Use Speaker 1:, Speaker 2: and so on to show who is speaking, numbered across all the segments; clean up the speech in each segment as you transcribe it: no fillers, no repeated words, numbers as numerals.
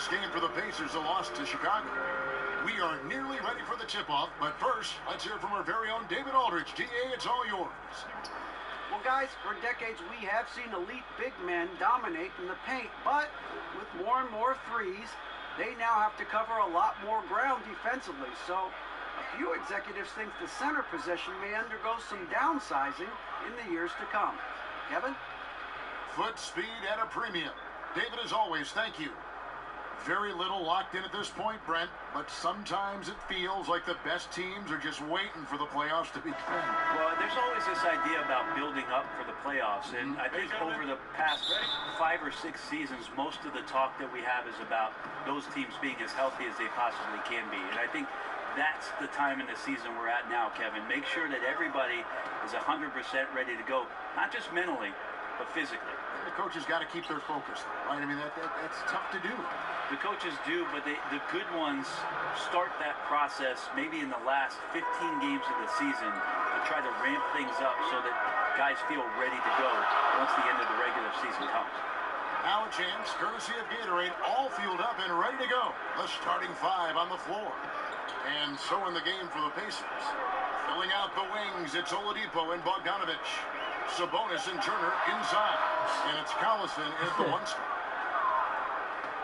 Speaker 1: last game for the Pacers, a loss to Chicago. We are nearly ready for the tip-off, but first, let's hear from our very own David Aldridge. DA, it's all yours.
Speaker 2: Well, guys, for decades we have seen elite big men dominate in the paint, but with more and more threes, they now have to cover a lot more ground defensively. So a few executives think the center position may undergo some downsizing in the years to come. Kevin?
Speaker 1: Foot speed at a premium. David, as always, thank you. Very little locked in at this point, Brent, but sometimes it feels like the best teams are just waiting for the playoffs to begin.
Speaker 3: Well, there's always this idea about building up for the playoffs, and I think over the past 5 or 6 seasons, most of the talk that we have is about those teams being as healthy as they possibly can be, and I think that's the time in the season we're at now, Kevin. Make sure that everybody is 100% ready to go, not just mentally, but physically.
Speaker 1: The coaches got to keep their focus, right? I mean, that's tough to do.
Speaker 3: The coaches do, but the good ones start that process maybe in the last 15 games of the season to try to ramp things up so that guys feel ready to go once the end of the regular season comes.
Speaker 1: Now a chance, courtesy of Gatorade, all fueled up and ready to go. The starting 5 on the floor. And so in the game for the Pacers. Filling out the wings, it's Oladipo and Bogdanovich. Sabonis and Turner inside. And it's Collison at the 1 spot.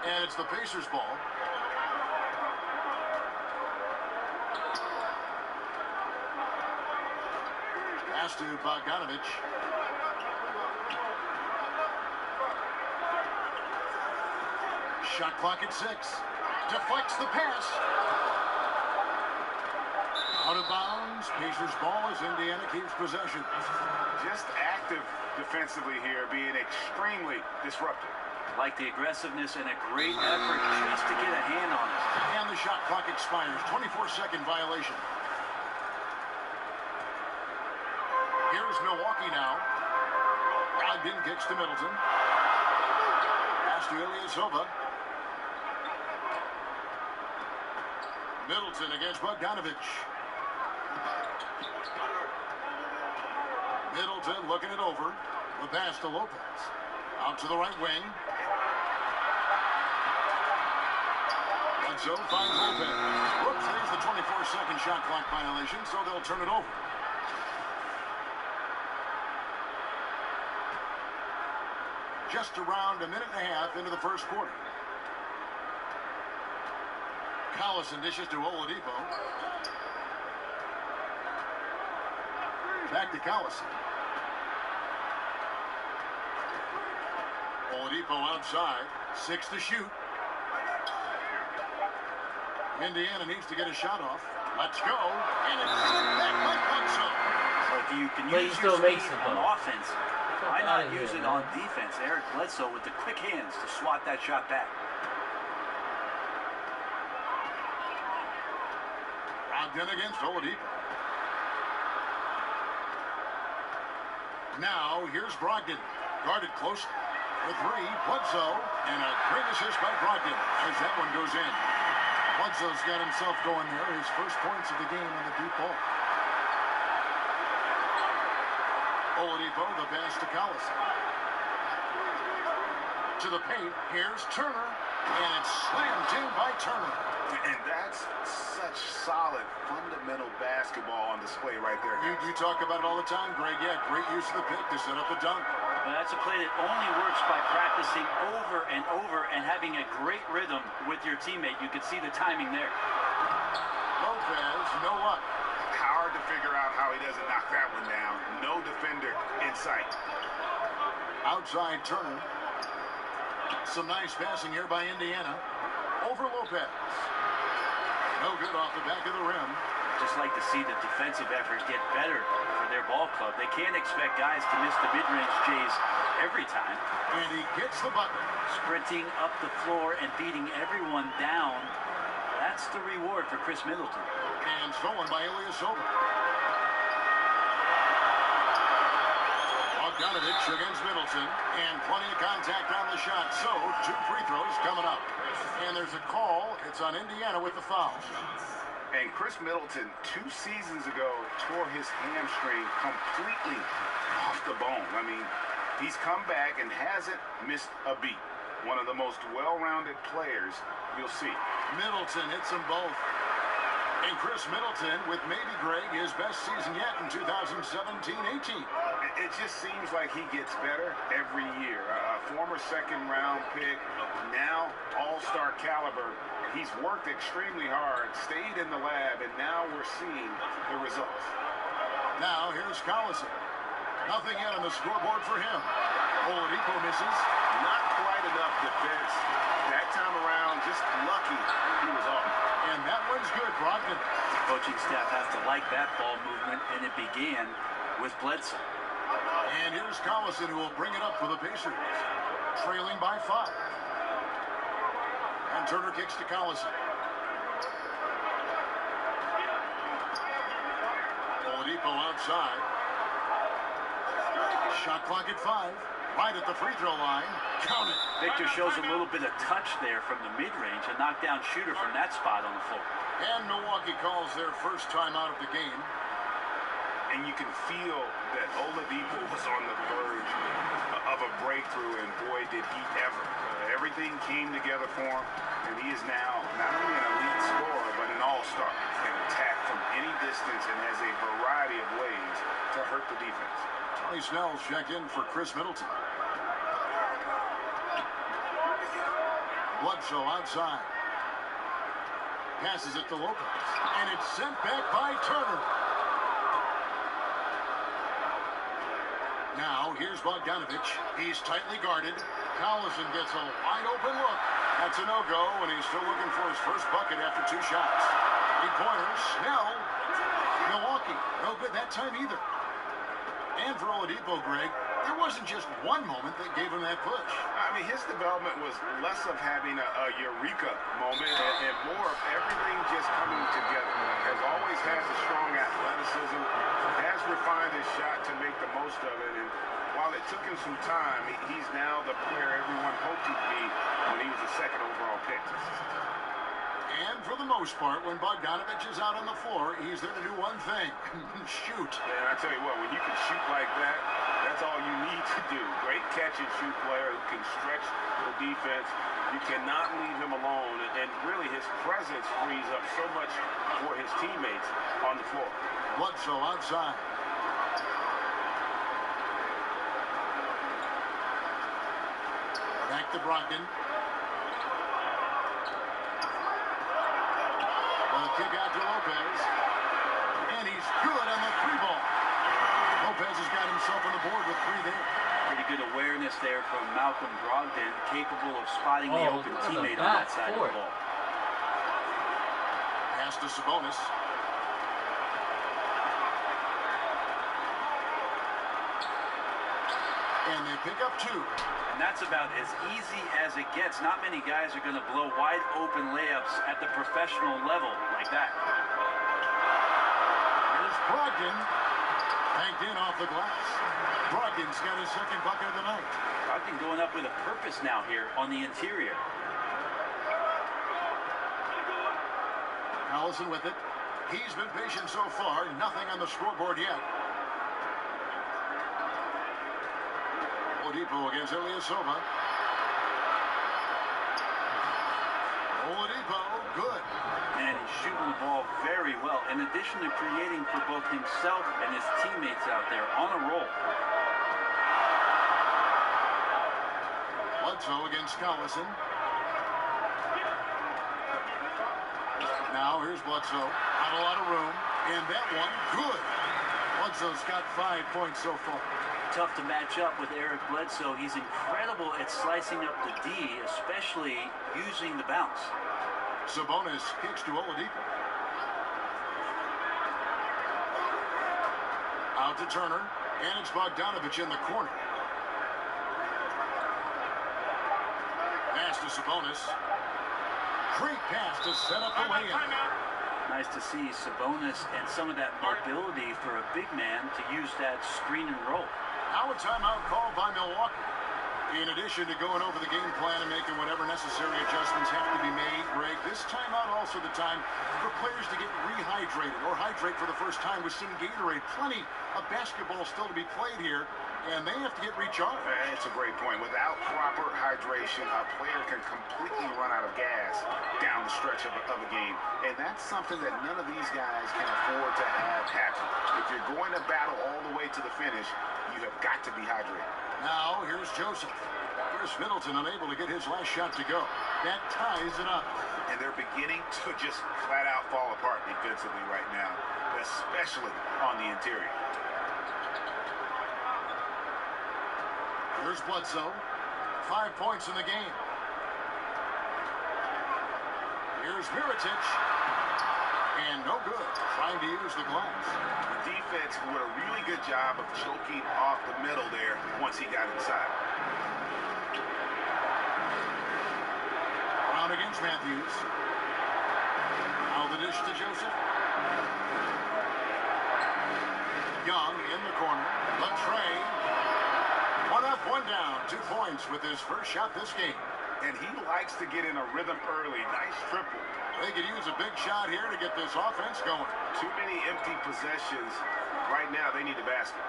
Speaker 1: And it's the Pacers ball. Pass to Bogdanovich. Shot clock at 6. Deflects the pass. Out of bounds. Pacers ball as Indiana keeps possession.
Speaker 4: Just active defensively here, being extremely disruptive.
Speaker 3: Like the aggressiveness and a great effort just to get a hand on it.
Speaker 1: And the shot clock expires. 24-second violation. Here's Milwaukee now. Brogdon kicks to Middleton. Pass to Ilyasova. Middleton against Bogdanovich. Middleton looking it over. The pass to Lopez. Out to the right wing. Bledsoe finds Lopez. Whoops, there's the 24-second shot clock violation, so they'll turn it over. Just around a minute and a half into the first quarter. Collison dishes to Oladipo. Back to Collison. Oladipo outside. 6 to shoot. Indiana needs to get a shot off. Let's go. And it's back by Bledsoe.
Speaker 3: So if you can use your speed on offense, why not use it on defense? Eric Bledsoe with the quick hands to swat that shot back.
Speaker 1: Brogdon against Oladipo. Now here's Brogdon. Guarded close. The 3, Bledsoe, and a great assist by Brogdon as that one goes in. Bledsoe's got himself going there. His first points of the game on the deep ball. Oladipo, the pass to Collison. To the paint, here's Turner, and it's slammed in by Turner.
Speaker 4: And that's such solid, fundamental basketball on display right there.
Speaker 1: You talk about it all the time, Greg. Yeah, great use of the pick to set up the dunk.
Speaker 3: Well, that's a play that only works by practicing over and over and having a great rhythm with your teammate. You could see the timing there.
Speaker 1: Lopez, no luck.
Speaker 4: Hard to figure out how he doesn't knock that one down. No defender in sight.
Speaker 1: Outside Turner. Some nice passing here by Indiana. Over Lopez. No good off the back of the rim.
Speaker 3: Just like to see the defensive effort get better for their ball club. They can't expect guys to miss the mid-range Jays every time.
Speaker 1: And he gets the button.
Speaker 3: Sprinting up the floor and beating everyone down. That's the reward for Chris Middleton.
Speaker 1: And stolen by Ilyasova. Bogdanovich against Middleton. And plenty of contact on the shot. So, 2 free throws coming up. And there's a call. It's on Indiana with the foul.
Speaker 4: And Chris Middleton, 2 seasons ago, tore his hamstring completely off the bone. I mean, he's come back and hasn't missed a beat. One of the most well-rounded players you'll see.
Speaker 1: Middleton hits them both. And Chris Middleton with maybe, Greg, his best season yet in 2017-18.
Speaker 4: It just seems like he gets better every year. A former second-round pick, now all-star caliber. He's worked extremely hard, stayed in the lab, and now we're seeing the results.
Speaker 1: Now here's Collison. Nothing yet on the scoreboard for him. Oladipo misses.
Speaker 4: Not quite enough defense. That time around, just lucky he was off.
Speaker 1: And that one's good, Brogdon.
Speaker 3: The coaching staff has to like that ball movement, and it began with Bledsoe.
Speaker 1: And here's Collison, who will bring it up for the Pacers. Trailing by 5. And Turner kicks to Collison. Oladipo outside. Shot clock at 5. Right at the free throw line. Count it.
Speaker 3: Victor shows a little bit of touch there from the mid-range. A knockdown shooter from that spot on the floor.
Speaker 1: And Milwaukee calls their first timeout of the game.
Speaker 4: And you can feel that Oladipo was on the verge of a breakthrough, and boy, did he ever. Everything came together for him, and he is now not only an elite scorer, but an all-star. Can attack from any distance and has a variety of ways to hurt the defense.
Speaker 1: Tony Snell's checked in for Chris Middleton. Bledsoe outside. Passes it to Lopez. And it's sent back by Turner. Now, here's Bogdanovich. He's tightly guarded. Collison gets a wide open look. That's a no-go, and he's still looking for his first bucket after 2 shots. 3-pointers. Snell. Milwaukee. No good that time either. And for Oladipo, Greg, there wasn't just one moment that gave him that push.
Speaker 4: I mean, his development was less of having a eureka moment and more of everything just coming together. Has always had the strong athleticism, has refined his shot to make the most of it. And while it took him some time, he's now the player everyone hoped he'd be when he was the second overall pick.
Speaker 1: And for the most part, when Bogdanovich is out on the floor, he's there to do one thing. Shoot.
Speaker 4: And I tell you what, when you can shoot like that, that's all you need to do. Great catch-and-shoot player who can stretch the defense. You cannot leave him alone. And really, his presence frees up so much for his teammates on the floor.
Speaker 1: Bledsoe outside. Back to Brogdon. Kick out to Lopez. And he's good on the 3-ball. Lopez has got himself on the board with 3 there.
Speaker 3: Pretty good awareness there from Malcolm Brogdon, capable of spotting the open teammate on that side of the ball.
Speaker 1: Pass to Sabonis. And they pick up 2.
Speaker 3: And that's about as easy as it gets. Not many guys are going to blow wide open layups at the professional level like that.
Speaker 1: Here's Brogdon. Banked in off the glass. Brogdon's got his second bucket of the night.
Speaker 3: Brogdon going up with a purpose now here on the interior.
Speaker 1: Collison with it. He's been patient so far. Nothing on the scoreboard yet. Oladipo against Ilyasova. Oladipo, good.
Speaker 3: And he's shooting the ball very well, in addition to creating for both himself and his teammates out there on a roll.
Speaker 1: Bledsoe against Collison. Now here's Bledsoe. Not a lot of room. And that one, good. Bledsoe's got 5 points so far.
Speaker 3: Tough to match up with Eric Bledsoe. He's incredible at slicing up the D, especially using the bounce.
Speaker 1: Sabonis kicks to Oladipo. Out to Turner, and it's Bogdanovich in the corner. Pass to Sabonis. Great pass to set up the lay-in.
Speaker 3: Nice to see Sabonis and some of that mobility for a big man to use that screen and roll.
Speaker 1: Now a timeout called by Milwaukee. In addition to going over the game plan and making whatever necessary adjustments have to be made, Greg, this timeout also the time for players to get rehydrated or hydrate for the first time with some Gatorade. Plenty of basketball still to be played here. and they have to get recharged.
Speaker 4: It's a great point. Without proper hydration, a player can completely run out of gas down the stretch of a game. And that's something that none of these guys can afford to have happen. If you're going to battle all the way to the finish, you have got to be hydrated.
Speaker 1: Now, here's Joseph. Chris Middleton unable to get his last shot to go. That ties it up.
Speaker 4: And they're beginning to just flat out fall apart defensively right now, especially on the interior.
Speaker 1: Here's Bledsoe. 5 points in the game. Here's Mirotic. And no good. Trying to use the glass.
Speaker 4: The defense did a really good job of choking off the middle there once he got inside.
Speaker 1: Brown against Matthews. Now the dish to Joseph. Young in the corner. Latrey. One up, one down. 2 points with his first shot this game.
Speaker 4: And he likes to get in a rhythm early. Nice triple.
Speaker 1: They could use a big shot here to get this offense going.
Speaker 4: Too many empty possessions. Right now, they need a basket.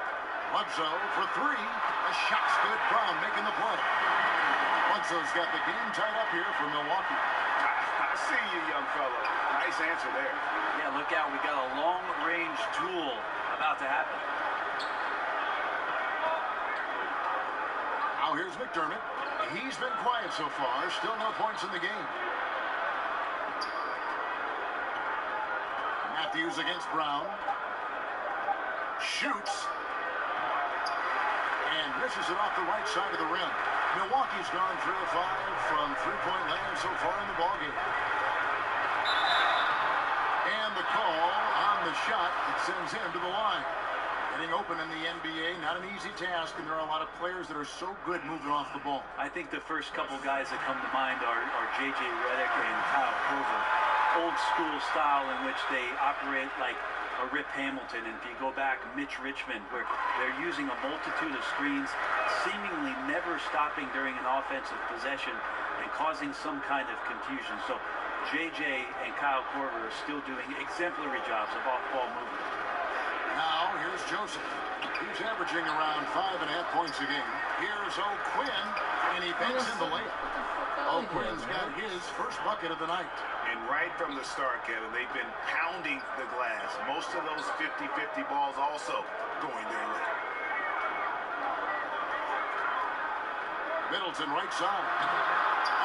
Speaker 1: Bledsoe for 3. A shot's good. Brown making the play. Bledsoe's got the game tied up here for Milwaukee.
Speaker 4: I see you, young fella. Nice answer there.
Speaker 3: Yeah, look out. We got a long-range duel about to happen.
Speaker 1: Now here's McDermott. He's been quiet so far. Still no points in the game. Matthews against Brown. Shoots. And misses it off the right side of the rim. Milwaukee's gone 3 of 5 from three-point land so far in the ballgame. And the call on the shot that sends him to the line. Getting open in the NBA, not an easy task, and there are a lot of players that are so good moving off the ball.
Speaker 3: I think the first couple guys that come to mind are J.J. Redick and Kyle Korver. Old school style in which they operate like a Rip Hamilton. And if you go back, Mitch Richmond, where they're using a multitude of screens, seemingly never stopping during an offensive possession and causing some kind of confusion. So J.J. and Kyle Korver are still doing exemplary jobs of off-ball movement.
Speaker 1: Now, here's Joseph. He's averaging around 5.5 points a game. Here's O'Quinn, and he banks in the layup. O'Quinn's got his first bucket of the night.
Speaker 4: And right from the start, Kevin, they've been pounding the glass. Most of those 50-50 balls also going their way.
Speaker 1: Middleton right side.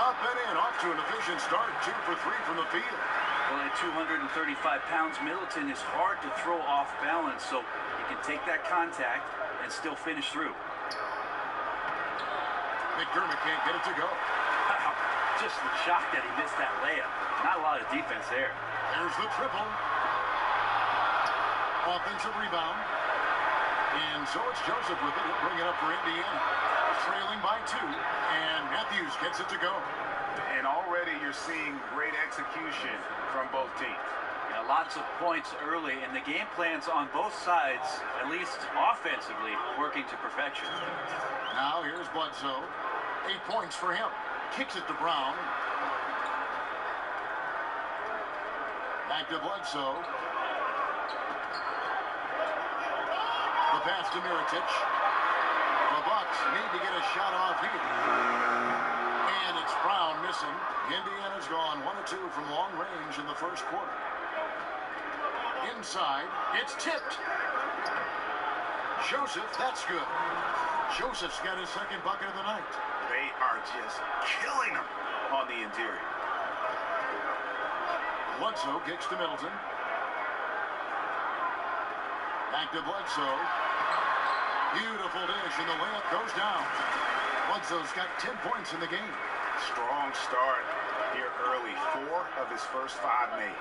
Speaker 1: Up and in, off to an efficient start. 2 for 3 from the field.
Speaker 3: Well, at 235 pounds, Middleton is hard to throw off balance, so he can take that contact and still finish through.
Speaker 1: McDermott can't get it to go.
Speaker 3: Wow, just the shock that he missed that layup. Not a lot of defense there.
Speaker 1: There's the triple. Offensive rebound. And so it's Joseph with it. He'll bring it up for Indiana. Trailing by 2, and Matthews gets it to go.
Speaker 4: And already you're seeing great execution from both teams.
Speaker 3: Yeah, lots of points early, and the game plans on both sides, at least offensively, working to perfection.
Speaker 1: Now here's Bledsoe. 8 points for him. Kicks it to Brown. Back to Bledsoe. The pass to Mirotic. The Bucks need to get a shot off here. And it's Brown missing. Indiana's gone 1 of 2 from long range in the first quarter. Inside, it's tipped. Joseph, that's good. Joseph's got his second bucket of the night.
Speaker 4: They are just killing them on the interior.
Speaker 1: Bledsoe kicks to Middleton. Back to Bledsoe. Beautiful dish, and the layup goes down. Bledsoe's got 10 points in the game.
Speaker 4: Strong start here early. 4 of his first 5 made.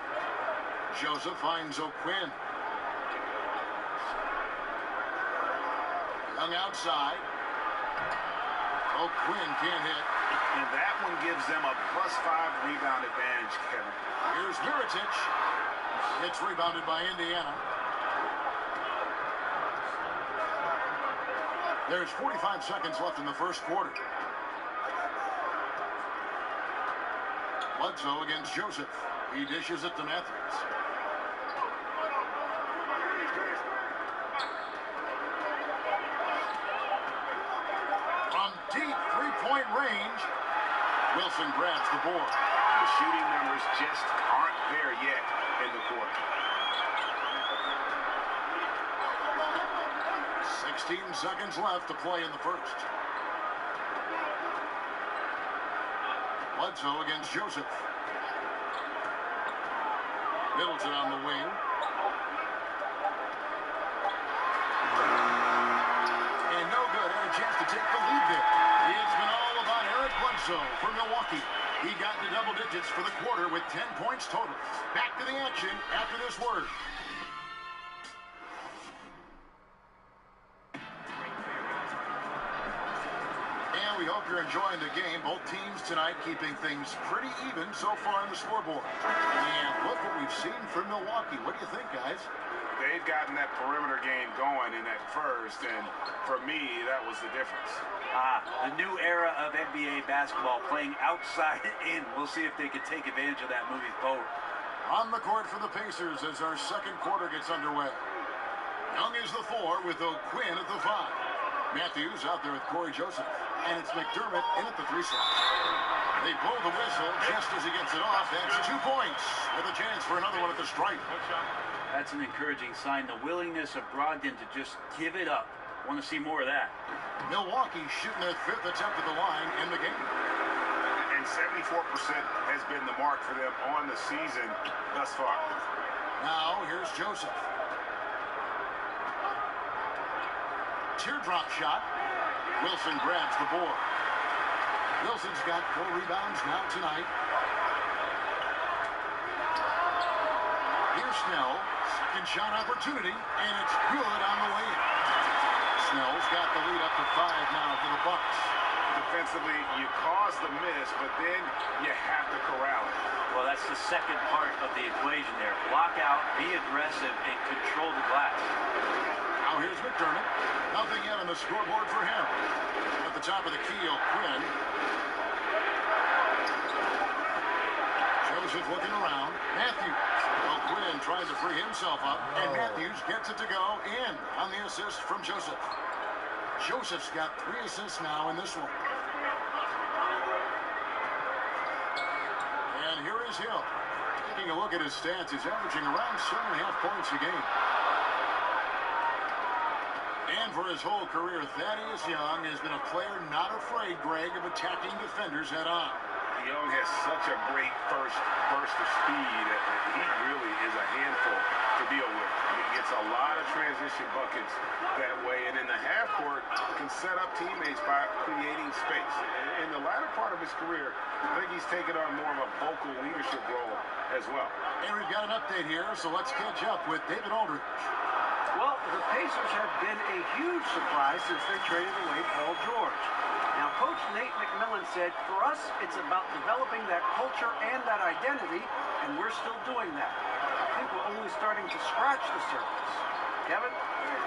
Speaker 1: Joseph finds O'Quinn. Young outside. O'Quinn can't hit.
Speaker 4: And that one gives them a +5 rebound advantage, Kevin.
Speaker 1: Here's Mirotic. It's rebounded by Indiana. There's 45 seconds left in the first quarter. Bledsoe against Joseph. He dishes it to Matthews. Wilson grabs the board.
Speaker 4: The shooting numbers just aren't there yet in the quarter.
Speaker 1: 16 seconds left to play in the first. Bledsoe against Joseph. Middleton on the wing. And no good. Had a chance to take the lead there. It's been all about Eric Bledsoe for Milwaukee. He got into double digits for the quarter with 10 points total. Back to the action after this word. We hope you're enjoying the game. Both teams tonight keeping things pretty even so far on the scoreboard. And look what we've seen from Milwaukee. What do you think, guys?
Speaker 4: They've gotten that perimeter game going in that first, and for me, that was the difference.
Speaker 3: The new era of NBA basketball, playing outside in. We'll see if they can take advantage of that moving forward.
Speaker 1: On the court for the Pacers as our second quarter gets underway. Young is the 4 with O'Quinn at the 5. Matthews out there with Corey Joseph. And it's McDermott in at the 3 slot. They blow the whistle just as he gets it off. That's 2 points with a chance for another one at the stripe.
Speaker 3: That's an encouraging sign. The willingness of Brogdon to just give it up. Want to see more of that.
Speaker 1: Milwaukee shooting their 5th attempt at the line in the game.
Speaker 4: And 74% has been the mark for them on the season thus far.
Speaker 1: Now here's Joseph. Teardrop shot. Wilson grabs the board. Wilson's got 4 rebounds now tonight. Here's Snell. Second shot opportunity, and it's good on the way in. Snell's got the lead up to 5 now for the Bucks.
Speaker 4: Defensively, you cause the miss, but then you have to corral it.
Speaker 3: Well, that's the second part of the equation there. Block out, be aggressive, and control the glass.
Speaker 1: Now here's McDermott. Nothing yet on the scoreboard for him. At the top of the key, O'Quinn. Joseph looking around. Matthews. O'Quinn tries to free himself up, and Matthews gets it to go in on the assist from Joseph. Joseph's got 3 assists now in this one. And here is Hill. Taking a look at his stats, he's averaging around 7.5 points a game. And for his whole career, Thaddeus Young has been a player not afraid, Greg, of attacking defenders head on.
Speaker 4: Young has such a great first burst of speed. He really is a handful to deal with. He gets a lot of transition buckets that way, and in the half court can set up teammates by creating space. In the latter part of his career, I think he's taken on more of a vocal leadership role as well.
Speaker 1: And we've got an update here, so let's catch up with David Aldridge.
Speaker 2: Well, the Pacers have been a huge surprise since they traded away Paul George. Now, Coach Nate McMillan said, for us, it's about developing that culture and that identity, and we're still doing that. I think we're only starting to scratch the surface. Kevin?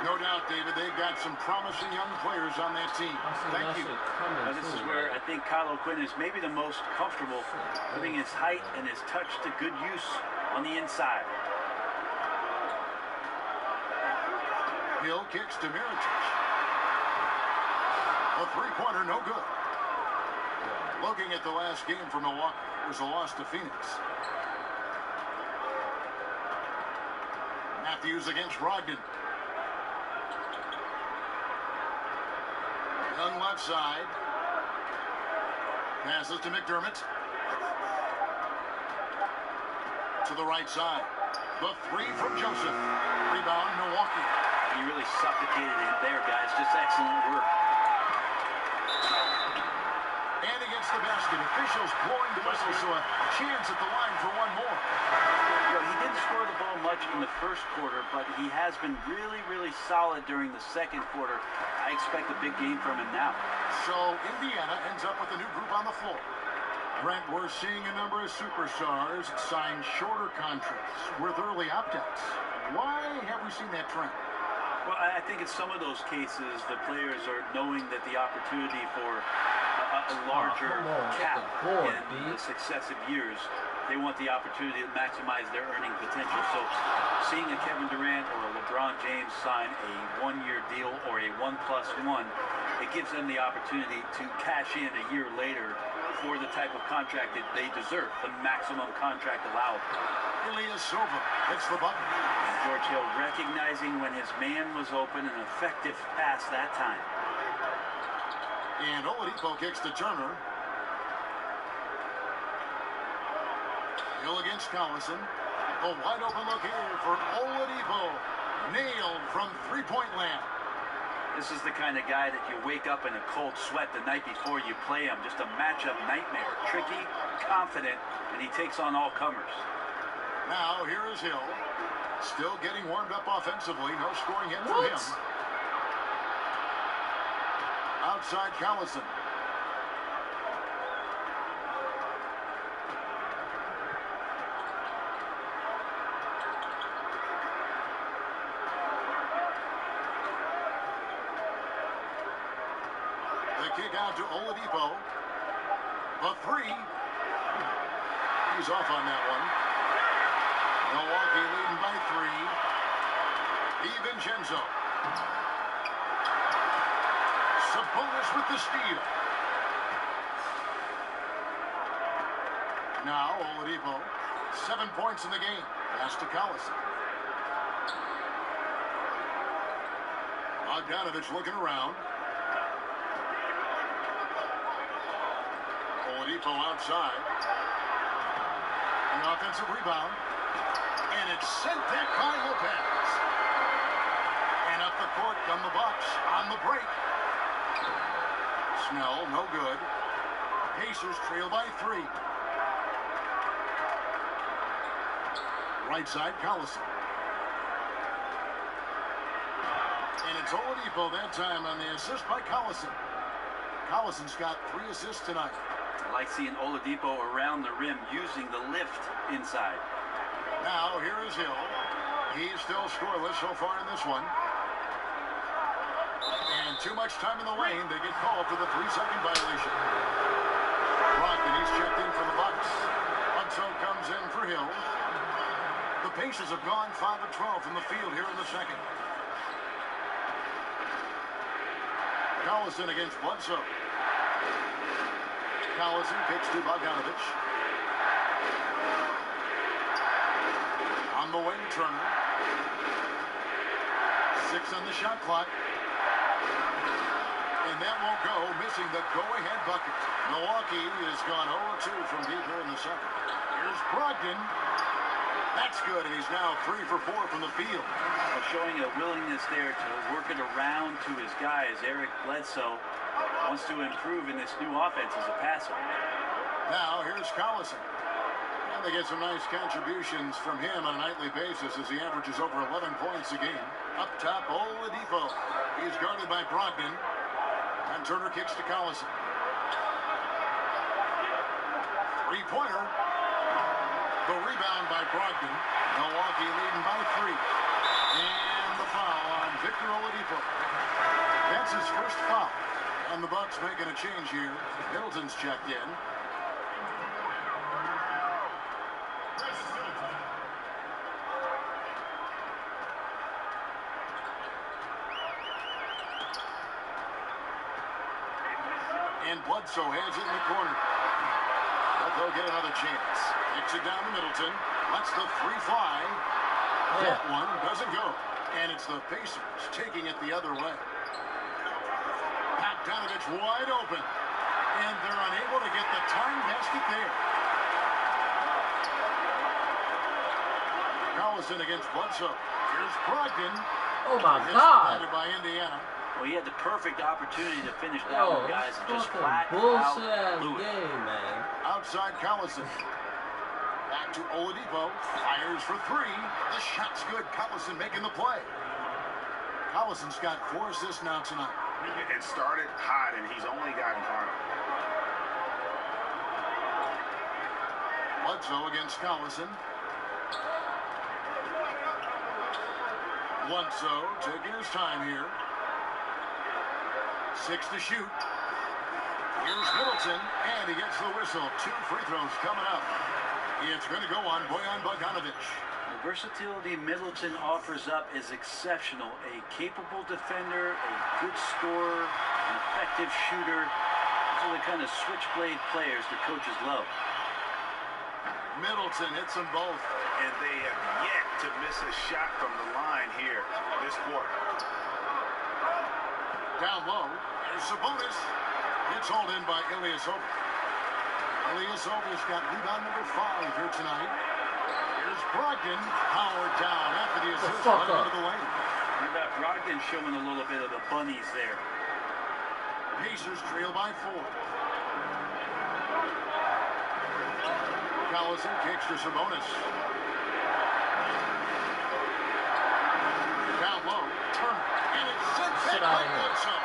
Speaker 1: No doubt, David, they've got some promising young players on that team. Thank you.
Speaker 3: Now, this is where I think Kyle O'Quinn is maybe the most comfortable, putting his height and his touch to good use on the inside.
Speaker 1: Hill kicks to Mirotic. A 3-pointer, no good. Looking at the last game for Milwaukee, it was a loss to Phoenix. Matthews against Brogdon. Young left side. Passes to McDermott. To the right side. The 3 from Joseph. Rebound, Milwaukee.
Speaker 3: You really suffocated him there, guys. Just excellent work.
Speaker 1: And against the basket. Officials blowing the whistle, so a chance at the line for one more.
Speaker 3: You know, he didn't score the ball much in the first quarter, but he has been really, really solid during the second quarter. I expect a big game from him now.
Speaker 1: So Indiana ends up with a new group on the floor. Brent, we're seeing a number of superstars sign shorter contracts with early opt-outs. Why have we seen that trend?
Speaker 3: Well, I think in some of those cases, the players are knowing that the opportunity for a larger cap in the successive years, they want the opportunity to maximize their earning potential. So seeing a Kevin Durant or a LeBron James sign a 1-year deal or a 1+1, it gives them the opportunity to cash in a year later for the type of contract that they deserve, the maximum contract allowable.
Speaker 1: Ilyasova hits the button.
Speaker 3: And George Hill recognizing when his man was open, an effective pass that time.
Speaker 1: And Oladipo kicks to Turner. Hill against Collison. A wide open look here for Oladipo. Nailed from three-point land.
Speaker 3: This is the kind of guy that you wake up in a cold sweat the night before you play him. Just a matchup nightmare. Tricky, confident, and he takes on all comers.
Speaker 1: Now here is Hill. Still getting warmed up offensively. No scoring hit from him. Outside Collison. The kick out to Oladipo. The three. He's off on that one. Milwaukee leading by 3. DiVincenzo. Sabonis with the steal. Now Oladipo. 7 points in the game. Pass to Collison. Bogdanovich looking around. Oladipo outside. An offensive rebound. And it's sent back by Lopez. And up the court come the Bucks on the break. Snell, no good. Pacers trail by 3. Right side, Collison. And it's Oladipo that time on the assist by Collison. Collison's got 3 assists tonight.
Speaker 3: I like seeing Oladipo around the rim using the lift inside.
Speaker 1: Now here is Hill. He's still scoreless so far in this one. And too much time in the lane. They get called for the 3-second violation. Brogdon, he's checked in for the Bucks. Bledsoe comes in for Hill. The Pacers have gone 5 of 12 from the field here in the second. Collison against Bledsoe. Collison kicks to Bogdanovich. On the wing, Turner. 6 on the shot clock. And that won't go, missing the go-ahead bucket. Milwaukee has gone 0-2 from deep here in the second. Here's Brogdon. That's good, and he's now 3 for 4 from the field.
Speaker 3: Well, showing a willingness there to work it around to his guys. Eric Bledsoe wants to improve in this new offense as a passer.
Speaker 1: Now, here's Collison. And they get some nice contributions from him on a nightly basis as he averages over 11 points a game. Up top, Oladipo. He's guarded by Brogdon. And Turner kicks to Collison. 3-pointer. The rebound by Brogdon. Milwaukee leading by 3. And the foul on Victor Oladipo. That's his first foul. And the Bucks making a change here. Middleton's checked in. And Bledsoe has it in the corner. But they'll get another chance. Kicks it down to Middleton. Lets the 3 fly. That one doesn't go. And it's the Pacers taking it the other way. Bogdanovich wide open. And they're unable to get the time basket there. Collison against Bledsoe. Here's Brogdon.
Speaker 5: Oh my God.
Speaker 1: By Indiana.
Speaker 3: Well, he had the perfect opportunity to finish that one, guys, and just flat
Speaker 5: bullshit
Speaker 3: out blew it.
Speaker 5: game, man.
Speaker 1: Outside Collison. Back to Oladipo. Fires for 3. The shot's good. Collison making the play. Collison's got 4 assists now tonight.
Speaker 4: It started hot, and he's only gotten harder.
Speaker 1: Bledsoe against Collison. Bledsoe taking his time here. 6 to shoot. Here's Middleton, and he gets the whistle. 2 free throws coming up. It's going to go on Bojan Bogdanovich.
Speaker 3: The versatility Middleton offers up is exceptional. A capable defender, a good scorer, an effective shooter. are the kind of switchblade players the coaches love.
Speaker 1: Middleton hits them both.
Speaker 4: And they have yet to miss a shot from the line here this quarter.
Speaker 1: Down low, there's Sabonis. It's hauled in by Ilyasova. Ilyasova's got rebound number 5 here tonight. Here's Brogdon, powered down after the assist right into the lane.
Speaker 3: How about Brogdon showing a little bit of the bunnies there?
Speaker 1: Pacers trail by 4. Collison kicks to Sabonis. Down low, Turner, and it's sent back by Bledsoe.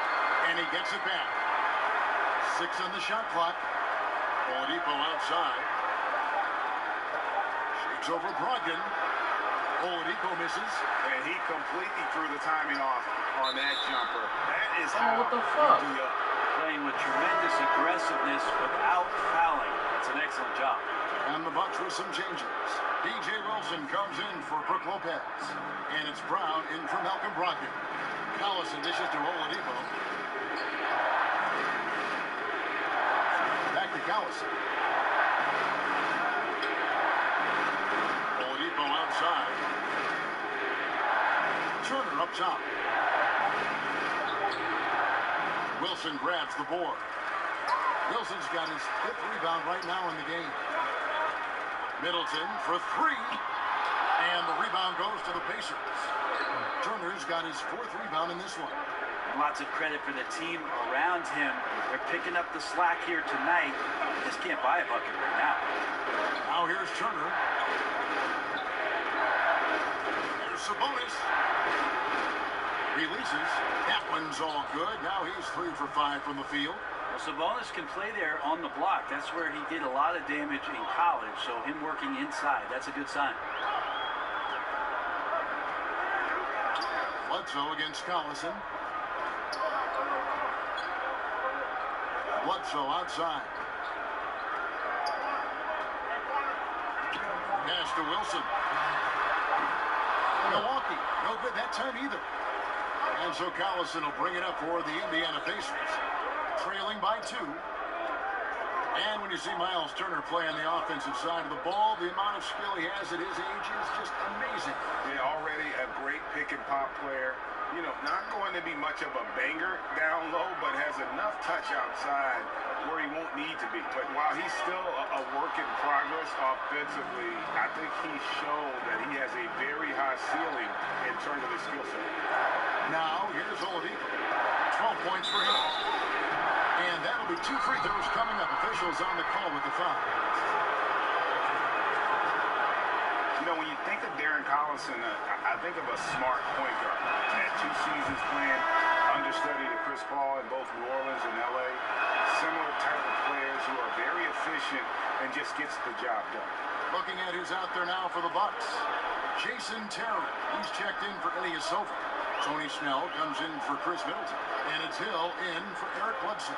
Speaker 1: And he gets it back. 6 on the shot clock. Oladipo outside. Shakes over Brogdon. Oladipo misses.
Speaker 4: And he completely threw the timing off on that jumper. That is
Speaker 5: what the fuck?
Speaker 3: Playing with tremendous aggressiveness without fouling. It's an excellent job.
Speaker 1: And the Bucks with some changes. DJ Wilson comes in for Brook Lopez. And it's Brown in for Malcolm Brogdon. Collison dishes to Oladipo. Back to Collison. Oladipo outside. Turner up top. Wilson grabs the board. Wilson's got his 5th rebound right now in the game. Middleton for 3. And the rebound goes to the Pacers. Turner's got his 4th rebound in this one.
Speaker 3: Lots of credit for the team around him. They're picking up the slack here tonight. Just can't buy a bucket right now.
Speaker 1: Now here's Turner. Here's Sabonis. Releases. That one's all good. Now he's 3 for 5 from the field.
Speaker 3: Well, Sabonis can play there on the block. That's where he did a lot of damage in college. So him working inside, that's a good sign.
Speaker 1: Bledsoe against Collison. Bledsoe outside. Pass to Wilson. Milwaukee, no good that time either. And so Collison will bring it up for the Indiana Pacers. Trailing by 2. And when you see Miles Turner play on the offensive side of the ball, the amount of skill he has at his age is just amazing.
Speaker 4: Yeah, already a great pick and pop player. You know, not going to be much of a banger down low, but has enough touch outside where he won't need to be. But while he's still a work in progress offensively, I think he's shown that he has a very high ceiling in terms of his skill set.
Speaker 1: Now, here's Oladipo. 12 points for him. And that'll be 2 free throws coming up. Officials on the call with the foul.
Speaker 4: You know, when you think of Darren Collison, I think of a smart point guard. Had 2 seasons playing understudy to Chris Paul in both New Orleans and L.A. Similar type of players who are very efficient and just gets the job done.
Speaker 1: Looking at who's out there now for the Bucks. Jason Terry. He's checked in for Ilyasova. Tony Snell comes in for Chris Middleton. And it's Hill in for Eric Bledsoe.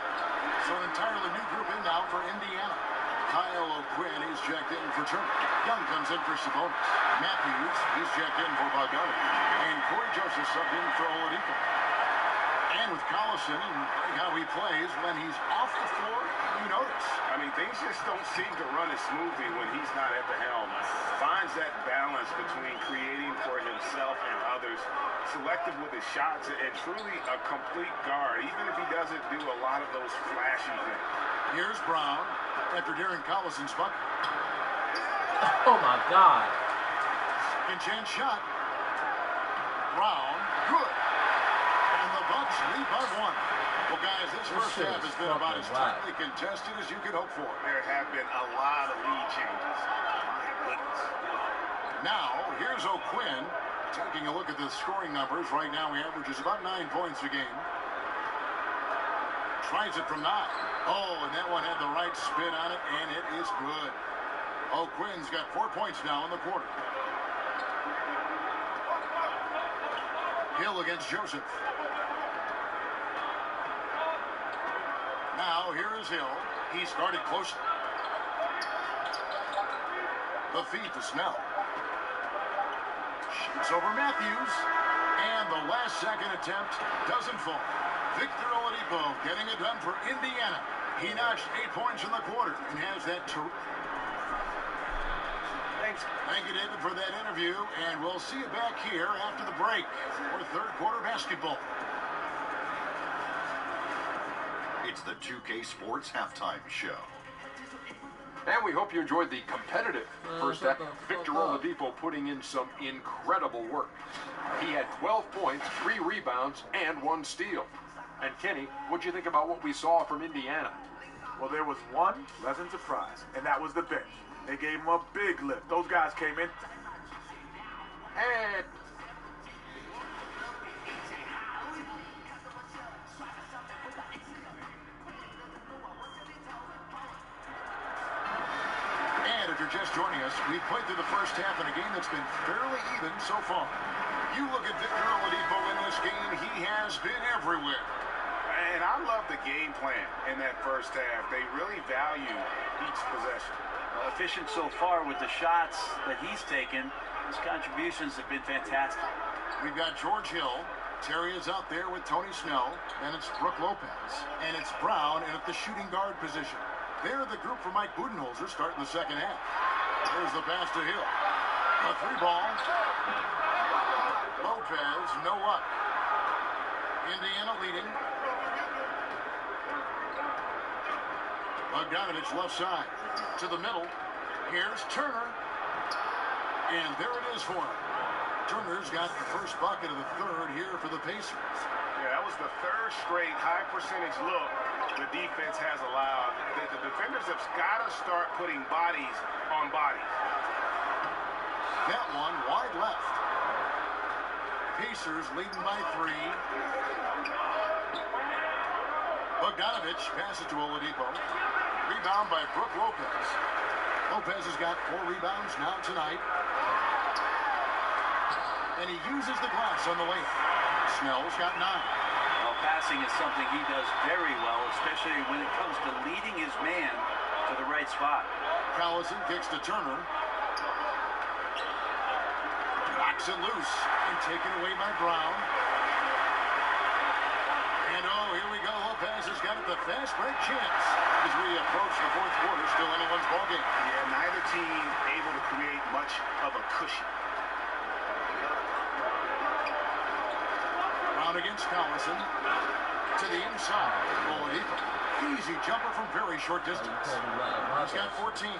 Speaker 1: So an entirely new group in now for Indiana. Kyle O'Quinn, he's checked in for Turner. Young comes in for Sabonis. Matthews, he's checked in for Bogdanovich. And Corey Joseph subbed in for Oladipo. And with Collison and how he plays, when he's off the floor, you notice.
Speaker 4: I mean, things just don't seem to run as smoothly when he's not at the helm. Finds that balance between creating for himself and others, selective with his shots, and truly a complete guard, even if he doesn't do a lot of those flashy things.
Speaker 1: Here's Brown after Darren Collison's bucket.
Speaker 5: Oh my God.
Speaker 1: Second chance shot. Brown, good. And the Bucks lead by 1. Well, guys, this first half has been about as tightly contested as you could hope for.
Speaker 4: There have been a lot of lead changes. My goodness.
Speaker 1: Now, here's O'Quinn taking a look at the scoring numbers. Right now, he averages about 9 points a game. Tries it from 9. Oh, and that one had the right spin on it, and it is good. O'Quinn's got 4 points now in the quarter. Hill against Joseph. Now, here is Hill. He started closely. The feed to Snell. Shoots over Matthews. And the last second attempt doesn't fall. Victor Oladipo getting it done for Indiana. He notched 8 points in the quarter and has that.
Speaker 2: Thanks.
Speaker 1: Thank you, David, for that interview, and we'll see you back here after the break for third quarter basketball. It's the 2K Sports Halftime Show.
Speaker 6: And we hope you enjoyed the competitive first half. Victor Oladipo putting in some incredible work. He had 12 points, 3 rebounds, and 1 steal. And Kenny, what'd you think about what we saw from Indiana?
Speaker 7: Well, there was one pleasant surprise, and that was the bench. They gave him a big lift. Those guys came in.
Speaker 6: And
Speaker 1: if you're just joining us, we've played through the first half in a game that's been fairly even so far. You look at Victor Oladipo in this game, he has been everywhere.
Speaker 4: And I love the game plan in that first half. They really value each possession.
Speaker 3: Efficient so far with the shots that he's taken. His contributions have been fantastic.
Speaker 1: We've got George Hill. Terry is out there with Tony Snell. Then it's Brook Lopez. And it's Brown in at the shooting guard position. They're the group for Mike Budenholzer starting the second half. There's the pass to Hill. A 3-ball. Lopez, no up. Indiana leading. Bogdanovich left side. To the middle. Here's Turner. And there it is for him. Turner's got the first bucket of the third here for the Pacers.
Speaker 4: Yeah, that was the third straight high percentage look the defense has allowed. The defenders have got to start putting bodies on bodies.
Speaker 1: That one wide left. Pacers leading by 3. Bogdanovich passes to Oladipo. Rebound by Brook Lopez. Lopez has got 4 rebounds now tonight. And he uses the glass on the layup. Snell's got 9.
Speaker 3: Well, passing is something he does very well, especially when it comes to leading his man to the right spot.
Speaker 1: Collison kicks to Turner. Knocks it loose and taken away by Brown. And oh, here we go. Lopez has got it, the fast break chance as we approach the fourth quarter. Still anyone's ballgame.
Speaker 4: Yeah, neither team able to create much of a cushion.
Speaker 1: Brown against Collison. To the inside. Oladipo. Easy jumper from very short distance. He's got 14.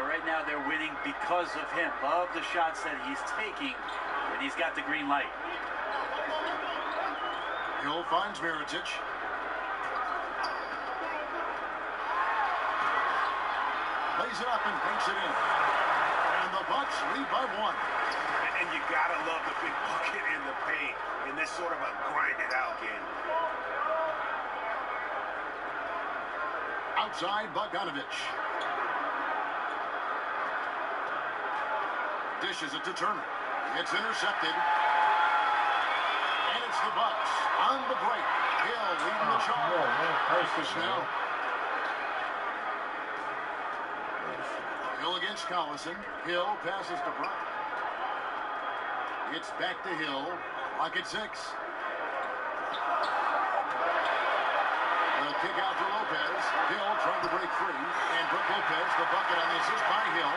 Speaker 3: Right now they're winning because of him. Love the shots that he's taking, and he's got the green light.
Speaker 1: Hill finds Mirotic. Lays it up and banks it in. And the Bucks lead by 1.
Speaker 4: And you gotta love the big bucket in the paint in this sort of a grinded out game.
Speaker 1: Outside Bogdanovich. Dishes it to Turner. It's intercepted. And it's the Bucks on the break. Hill leading the charge. To Snell. Hill against Collison. Hill passes to Brown. It's back to Hill. Clock at 6. The kick out to Lopez. Hill trying to break free. And Brook Lopez, the bucket on the assist by Hill.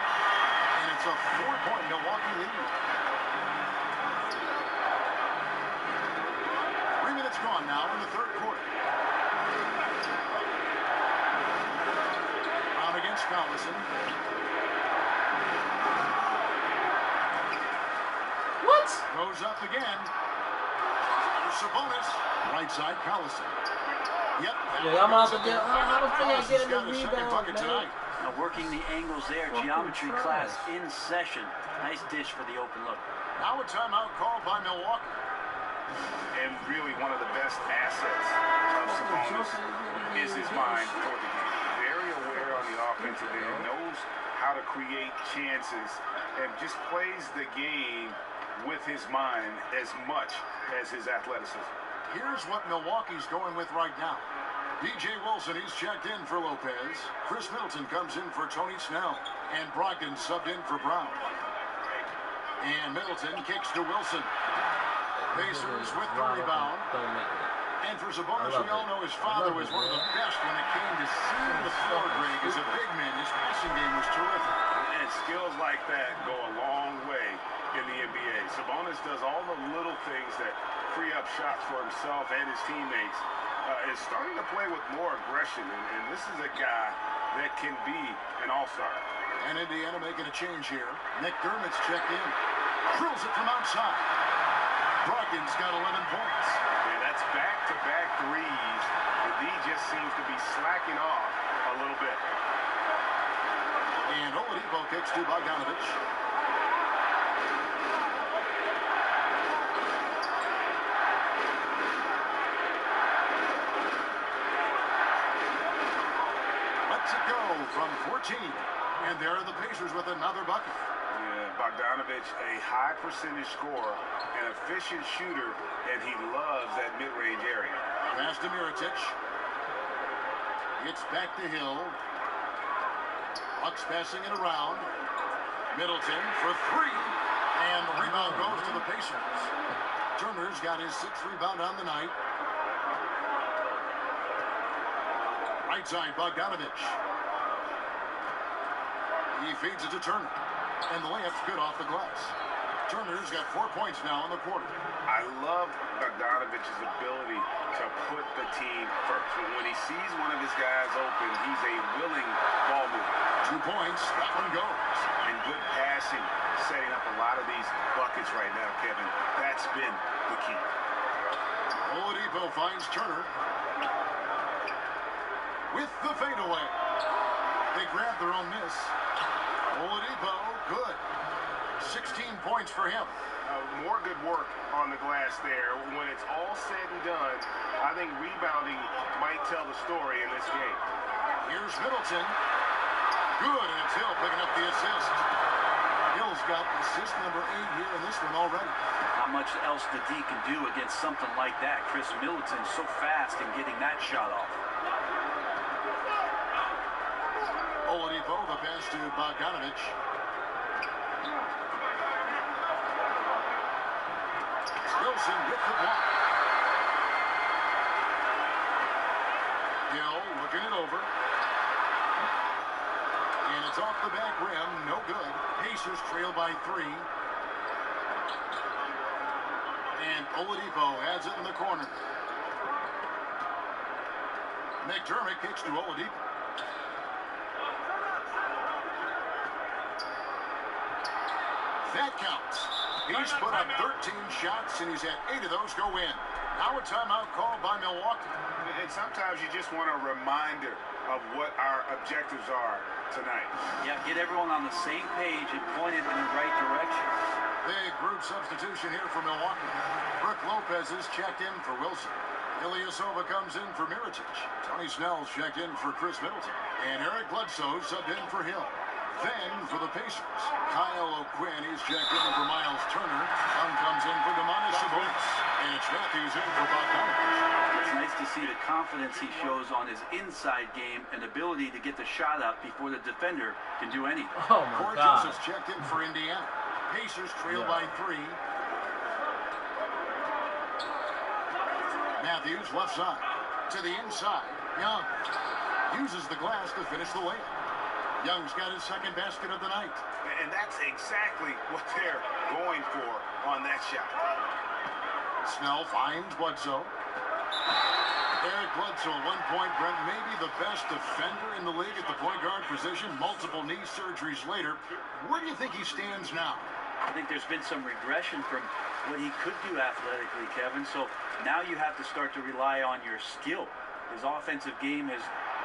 Speaker 1: And it's a 4-point Milwaukee lead. 3 minutes gone now in the third quarter. Brown against Collison.
Speaker 5: What?
Speaker 1: Goes up again. Sabonis. Right side, Collison. Yep.
Speaker 5: Yeah, I'm out to get. How the fuck I get in the
Speaker 1: Got a second
Speaker 5: rebound,
Speaker 1: bucket
Speaker 5: man?
Speaker 1: tonight.
Speaker 3: Now working the angles there, geometry class in session. Nice dish for the open look.
Speaker 1: Now a timeout called by Milwaukee.
Speaker 4: And really one of the best assets of Sabonis is his mind for the game. Very aware on the offensive end, knows how to create chances, and just plays the game with his mind as much as his athleticism.
Speaker 1: Here's what Milwaukee's going with right now. DJ Wilson, he's checked in for Lopez. Chris Middleton comes in for Tony Snell. And Brogdon subbed in for Brown. And Middleton kicks to Wilson. Pacers with the rebound. And for Sabonis, we all know his father was one of the best when it came to seeing the floor, Greg. As a big man, his passing game was terrific.
Speaker 4: And skills like that go a long way in the NBA. Sabonis does all the little things that free up shots for himself and his teammates. Is starting to play with more aggression, and this is a guy that can be an all-star.
Speaker 1: And Indiana making a change here. McDermott's checked in. Drills it from outside. Brogdon's got 11 points.
Speaker 4: Yeah, that's back-to-back threes. The D just seems to be slacking off a little bit.
Speaker 1: And Oladipo kicks to Bogdanovich. Lets it go from 14. And there are the Pacers with another bucket.
Speaker 4: Yeah, Bogdanovich, a high percentage scorer, an efficient shooter, and he loves that mid-range area.
Speaker 1: Pass to Mirotic. It's back to Hill. Bucks passing it around. Middleton for three. And the rebound goes to the Pacers. Turner's got his 6th rebound on the night. Right side, Bogdanovich. He feeds it to Turner. And the layup's good off the glass. Turner's got 4 points now in the quarter.
Speaker 4: I love Bogdanovich's ability to put the team first. When he sees one of his guys open, he's a willing ball mover.
Speaker 1: 2 points. That one goes.
Speaker 4: And good passing, setting up a lot of these buckets right now, Kevin. That's been the key.
Speaker 1: Oladipo finds Turner. With the fadeaway. They grab their own miss. Oladipo, good. 16 points for him.
Speaker 4: More good work on the glass there. When it's all said and done, I think rebounding might tell the story in this game.
Speaker 1: Here's Middleton. Good, and it's Hill picking up the assist. Hill's got assist number 8 here in this one already.
Speaker 3: Not much else the D can do against something like that. Chris Middleton's so fast in getting that shot off.
Speaker 1: Oladipo, the pass to Bogdanovich. Wilson with the block. Hill looking it over. And it's off the back rim. No good. Pacers trail by 3. And Oladipo has it in the corner. McDermott kicks to Oladipo. That counts. He's put up 13 shots, and he's had 8 of those go in. Now a timeout called by Milwaukee.
Speaker 4: And sometimes you just want a reminder of what our objectives are tonight.
Speaker 3: Yeah, get everyone on the same page and point it in the right direction.
Speaker 1: Big group substitution here for Milwaukee. Brook Lopez is checked in for Wilson. Ilyasova comes in for Mirotic. Tony Snell's checked in for Chris Middleton. And Eric Bledsoe subbed in for Hill. Then for the Pacers, Kyle O'Quinn, he's checked in for Miles Turner. Young comes in for Domantas Sabonis. And it's Matthews in for Bogdanovich.
Speaker 3: It's nice to see the confidence he shows on his inside game and ability to get the shot up before the defender can do anything.
Speaker 5: Oh, my
Speaker 1: Cortez
Speaker 5: God.
Speaker 1: is checked in for Indiana. Pacers trail by 3. Matthews left side. To the inside. Young uses the glass to finish the layup. Young's got his 2nd basket of the night.
Speaker 4: And that's exactly what they're going for on that shot.
Speaker 1: Snell finds Bledsoe. Eric Bledsoe, 1 point, Brent, maybe the best defender in the league at the point guard position. Multiple knee surgeries later. Where do you think he stands now?
Speaker 3: I think there's been some regression from what he could do athletically, Kevin. So now you have to start to rely on your skill. His offensive game has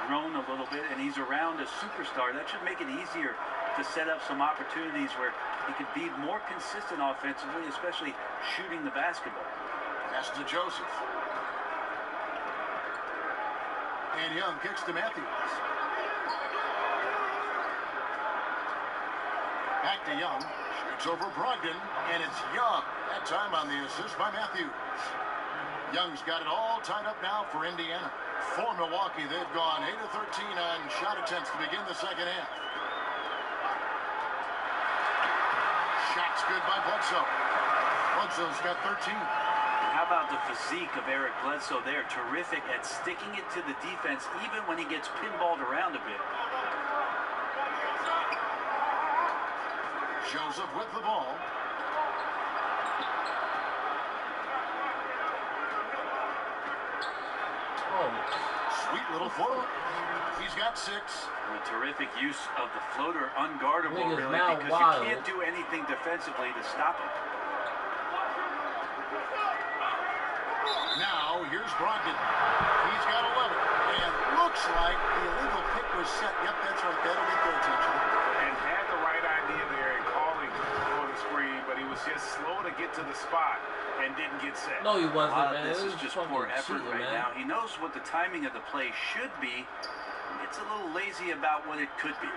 Speaker 3: grown a little bit, and he's around a superstar. That should make it easier to set up some opportunities where he could be more consistent offensively, especially shooting the basketball.
Speaker 1: Pass to Joseph. And Young kicks to Matthews. Back to Young. Shoots over Brogdon, and it's Young. That time on the assist by Matthews. Young's got it all tied up now for Indiana. For Milwaukee, they've gone 8 of 13 on shot attempts to begin the second half. Shot's good by Bledsoe. Bledsoe's got 13.
Speaker 3: how about the physique of Eric Bledsoe there? Terrific at sticking it to the defense even when he gets pinballed around a bit.
Speaker 1: Joseph with the ball.
Speaker 5: Oh.
Speaker 1: Sweet little floater. He's got 6.
Speaker 3: A terrific use of the floater, unguardable
Speaker 5: Nigga's
Speaker 3: really,
Speaker 5: now
Speaker 3: because
Speaker 5: wild.
Speaker 3: you can't do anything defensively to stop it.
Speaker 1: Now, here's Brogdon. He's got 11. And looks like the illegal pick was set. Yep, that's right. That'll get their attention.
Speaker 4: And had the right idea there in calling for the screen, but he was just slow to get to the spot and didn't get set.
Speaker 5: No, he wasn't,
Speaker 3: A lot of
Speaker 5: man.
Speaker 3: this
Speaker 5: It
Speaker 3: is
Speaker 5: was
Speaker 3: just
Speaker 5: fucking
Speaker 3: poor effort
Speaker 5: cheating,
Speaker 3: right
Speaker 5: man.
Speaker 3: now. He knows what the timing of the play should be. It's a little lazy about what it could be.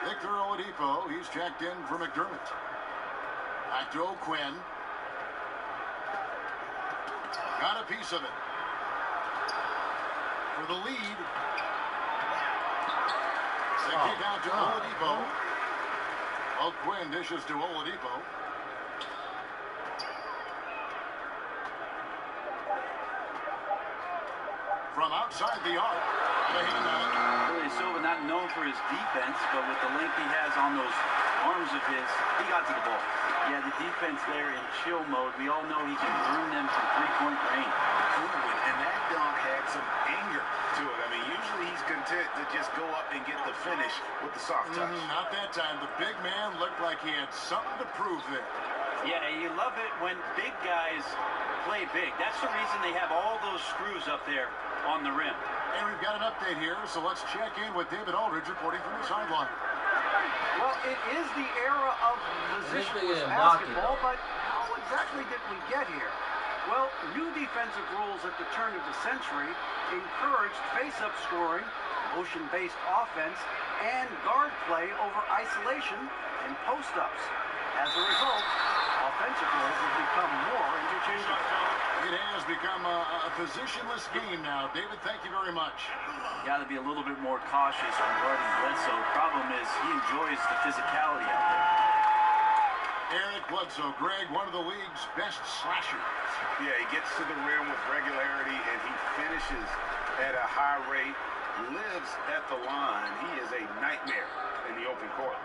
Speaker 1: Victor Oladipo, he's checked in for McDermott. Back to O'Quinn. Got a piece of it. For the lead. Second kick out to Oladipo. O'Quinn dishes to Oladipo. From outside the arc. The hand on it.
Speaker 3: Billy Silva not known for his defense, but with the length he has on those arms of his, he got to the ball. Yeah, the defense there in chill mode, we all know he can burn them from three-point range.
Speaker 4: And that dunk had some anger to it. I mean, usually he's content to just go up and get the finish with the soft touch.
Speaker 1: Not that time. The big man looked like he had something to prove there.
Speaker 3: Yeah, and you love it when big guys play big. That's the reason they have all those screws up there on the rim.
Speaker 1: And we've got an update here, so let's check in with David Aldridge reporting from the sideline.
Speaker 2: Well, it is the era of positionless
Speaker 5: This nigga
Speaker 2: basketball,
Speaker 5: Mbaki,
Speaker 2: but how exactly did we get here? Well, new defensive rules at the turn of the century encouraged face-up scoring, motion-based offense, and guard play over isolation and post-ups. As a result, offensive roles have become more interchangeable.
Speaker 1: It has become a positionless game now. David, thank you very much.
Speaker 3: Got to be a little bit more cautious regarding Bledsoe. The problem is he enjoys the physicality out there.
Speaker 1: Eric Bledsoe, Greg, one of the league's best slashers.
Speaker 4: Yeah, he gets to the rim with regularity, and he finishes at a high rate, lives at the line. He is a nightmare in the open court.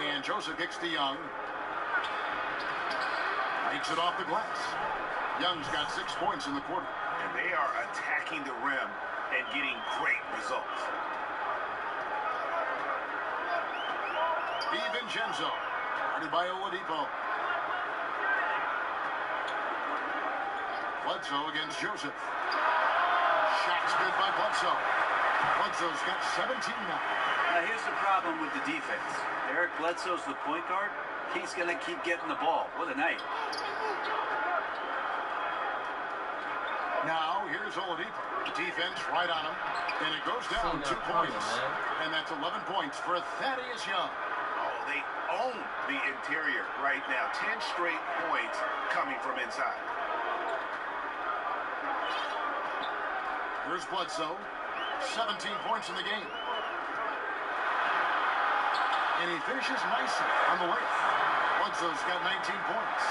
Speaker 1: And Joseph kicks to Young. Makes it off the glass. Young's got 6 points in the quarter.
Speaker 4: And they are attacking the rim and getting great results.
Speaker 1: DiVincenzo, guarded by Oladipo. Bledsoe against Joseph. Shots good by Bledsoe. Bledsoe's got 17 now.
Speaker 3: Now here's the problem with the defense. Eric Bledsoe's the point guard. He's going to keep getting the ball. What a night.
Speaker 1: Now, here's Oladipo. Defense right on him. And it goes down 2 points. And that's 11 points for Thaddeus Young.
Speaker 4: Oh, they own the interior right now. 10 straight points coming from inside.
Speaker 1: Here's Bledsoe. 17 points in the game. And he finishes nicely on the way. Bledsoe's got 19 points.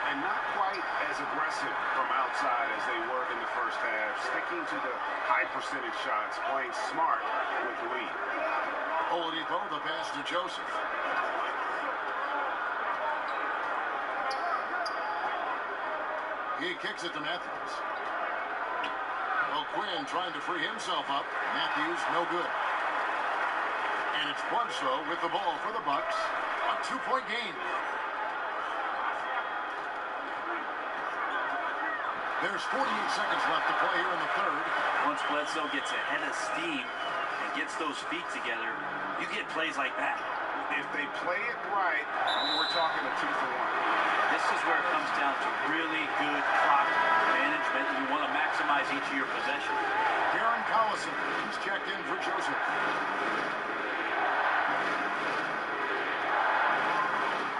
Speaker 4: And not quite as aggressive from outside as they were in the first half. Sticking to the high percentage shots, playing smart with the lead.
Speaker 1: Oladipo, the pass to Joseph. He kicks it to Matthews. O'Quinn trying to free himself up. Matthews, no good. And it's Bledsoe with the ball for the Bucks. A 2-point game. There's 48 seconds left to play here in the third.
Speaker 3: Once Bledsoe gets ahead of steam and gets those feet together, you get plays like that.
Speaker 4: If they play it right, we're talking a 2-for-1.
Speaker 3: This is where it comes down to really good clock management. You want to maximize each of your possessions.
Speaker 1: Darren Collison, he's checked in for Joseph.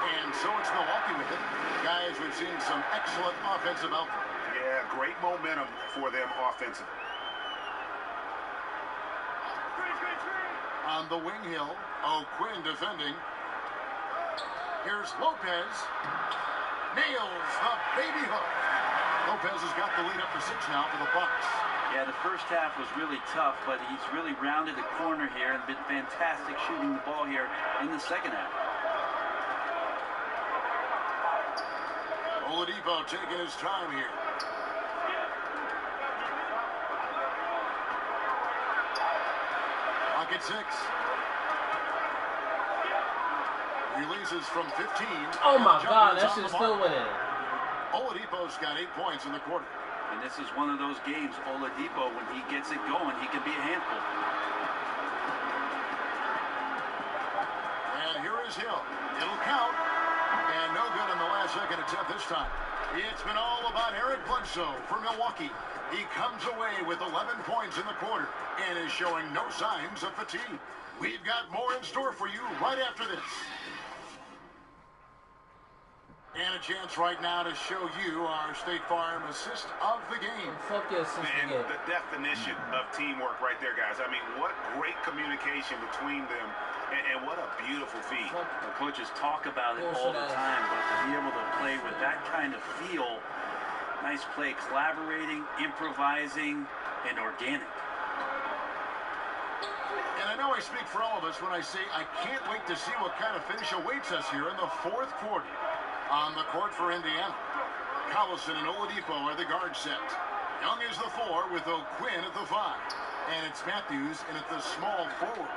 Speaker 1: And so it's Milwaukee with it. Guys, we've seen some excellent offensive output.
Speaker 4: Yeah, great momentum for them offensively.
Speaker 1: On the wing hill, O'Quinn defending. Here's Lopez. nails the baby hook. Lopez has got the lead up to 6 now for the Bucks.
Speaker 3: Yeah, the first half was really tough, but he's really rounded the corner here and been fantastic shooting the ball here in the second half.
Speaker 1: Oladipo taking his time here. Clock at 6. Releases from 15.
Speaker 5: Oh my God, that shit's still winning.
Speaker 1: Oladipo's got 8 points in the quarter.
Speaker 3: And this is one of those games, Oladipo, when he gets it going, he can be a handful.
Speaker 1: And here is Hill. It'll count. And no good on the last second attempt this time. It's been all about Eric Bledsoe for Milwaukee. He comes away with 11 points in the quarter and is showing no signs of fatigue. We've got more in store for you right after this. And a chance right now to show you our State Farm assist of the game.
Speaker 5: Fuck your assist
Speaker 4: Man,
Speaker 5: again.
Speaker 4: the definition of teamwork right there, guys. I mean, what great communication between them, and what a beautiful feat.
Speaker 3: The coaches talk about it all the time, but to be able to play with that kind of feel, nice play, collaborating, improvising, and organic.
Speaker 1: And I know I speak for all of us when I say I can't wait to see what kind of finish awaits us here in the fourth quarter. On the court for Indiana, Collison and Oladipo are the guard set. Young is the 4 with O'Quinn at the 5. And it's Matthews in at the small forward.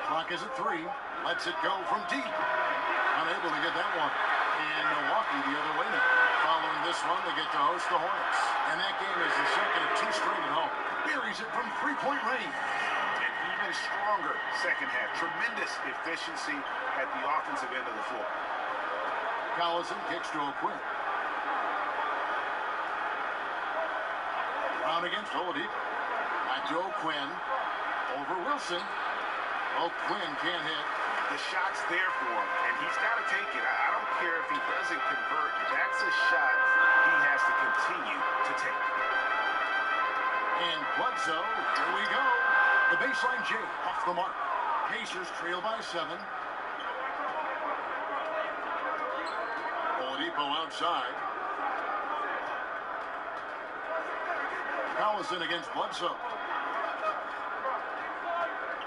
Speaker 1: Clock is at 3. Lets it go from deep. Unable to get that one. And Milwaukee the other way now. Following this one, they get to host the Hornets. And that game is the second of 2 straight at home. Buries it from 3-point range.
Speaker 4: An even stronger second half. Tremendous efficiency at the offensive end of the floor.
Speaker 1: Collison kicks to O'Quinn. Brown against Oladipo. Back to O'Quinn. Over Wilson. O'Quinn can't hit.
Speaker 4: The shot's there for him, and he's got to take it. I don't care if he doesn't convert. That's a shot he has to continue to take.
Speaker 1: And Bledsoe, here we go. The baseline J off the mark. Pacers trail by 7. Oladipo outside. Collison against Bledsoe.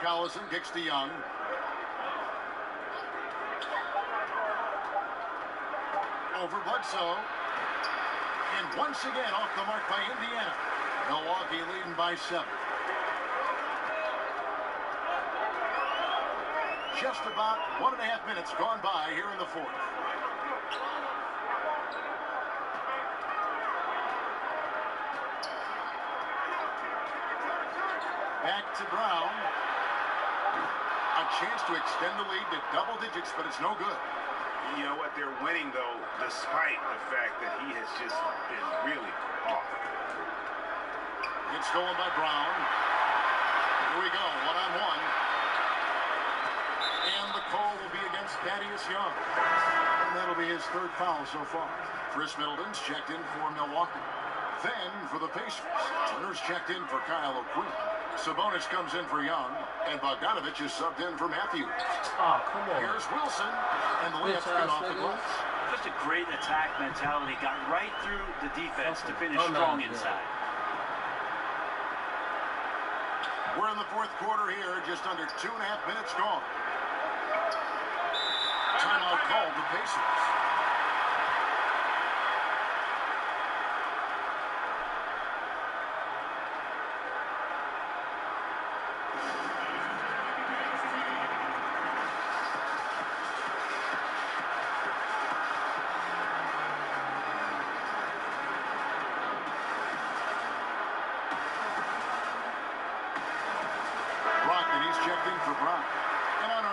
Speaker 1: Collison kicks to Young. Over Bledsoe. And once again off the mark by Indiana. Milwaukee leading by 7. Just about 1.5 minutes gone by here in the fourth. Back to Brown. A chance to extend the lead to double digits, but it's no good.
Speaker 4: You know what? They're winning, though, despite the fact that he has just been really off.
Speaker 1: It's stolen by Brown. Here we go, 1-on-1. And the call will be against Thaddeus Young. And that'll be his 3rd foul so far. Chris Middleton's checked in for Milwaukee. Then for the Pacers, Turner's checked in for Kyle O'Quinn. Sabonis comes in for Young, and Bogdanovich is subbed in for Matthews.
Speaker 5: Oh, come on.
Speaker 1: Here's Wilson, and the layup's good off the glass.
Speaker 3: Just a great attack mentality. Got right through the defense to finish strong inside.
Speaker 1: We're in the fourth quarter here, just under 2.5 minutes gone. Timeout called the Pacers.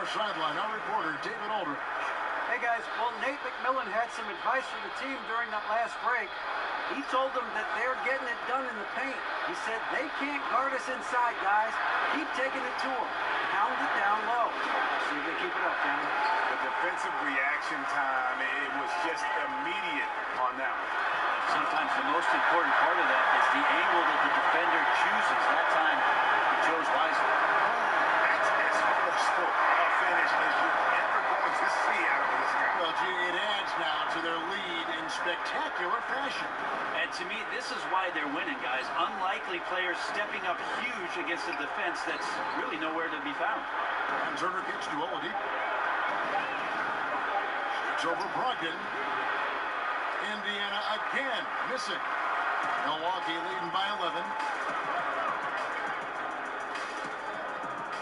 Speaker 1: Sideline, our reporter, David Aldridge.
Speaker 2: Hey guys, well, Nate McMillan had some advice for the team during that last break. He told them that they're getting it done in the paint. He said, they can't guard us inside, guys. Keep taking it to them. Pound it down low. See if they keep it up, John.
Speaker 4: The defensive reaction time, it was just immediate on that one.
Speaker 3: Sometimes the most important part of that is the angle that the defender chooses. That time, he chose wisely.
Speaker 4: That's as forceful a finish as you're ever going to see out of this guy.
Speaker 1: Well, gee, it adds now to their lead in spectacular fashion.
Speaker 3: And to me, this is why they're winning, guys. Unlikely players stepping up huge against a defense that's really nowhere to be found.
Speaker 1: And Turner gets to Oladipo. Shoots over Brogdon. Indiana again missing. Milwaukee leading by 11.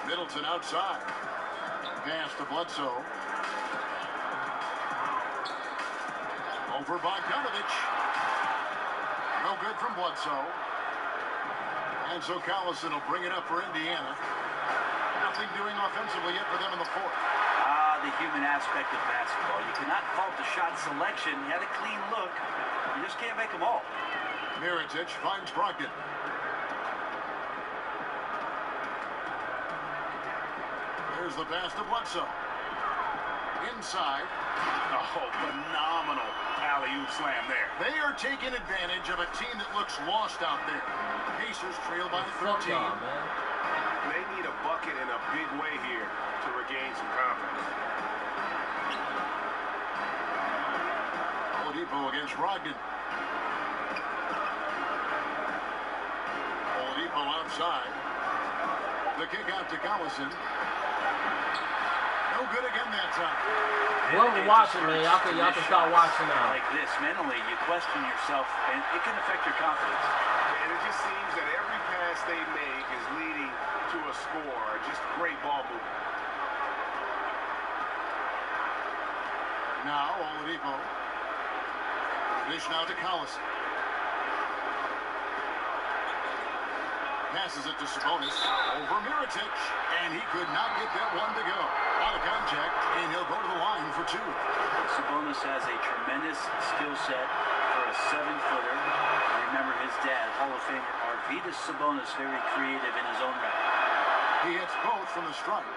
Speaker 1: Middleton outside. Pass to Bledsoe. Over Bogdanovich. No good from Bledsoe. And so Collison will bring it up for Indiana. Nothing doing offensively yet for them in the fourth.
Speaker 3: The human aspect of basketball. You cannot fault the shot selection. He had a clean look. You just can't make them all.
Speaker 1: Mirotic finds Brogdon. Here's the pass to Bledsoe. Inside.
Speaker 4: Oh, phenomenal alley-oop slam there.
Speaker 1: They are taking advantage of a team that looks lost out there. Pacers trail by 13.
Speaker 4: They need a bucket in a big way here to regain some confidence.
Speaker 1: Oladipo against Brogdon. Oladipo outside. The kick out to Collison. No good again that time.
Speaker 5: What we're watching, man. Y'all can start watching now.
Speaker 3: Like this, mentally, you question yourself, and it can affect your confidence.
Speaker 4: And it just seems that every pass they make is leading to a score. Just great ball movement.
Speaker 1: Now Oladipo. Dish now to Collison. Passes it to Sabonis. Over Mirotic. And he could not get that one to go. Out of contact, and he'll go to the line for two.
Speaker 3: Sabonis has a tremendous skill set for a 7-footer. Remember his dad, Hall of Famer Arvydas Sabonis, very creative in his own right.
Speaker 1: He hits both from the stripe.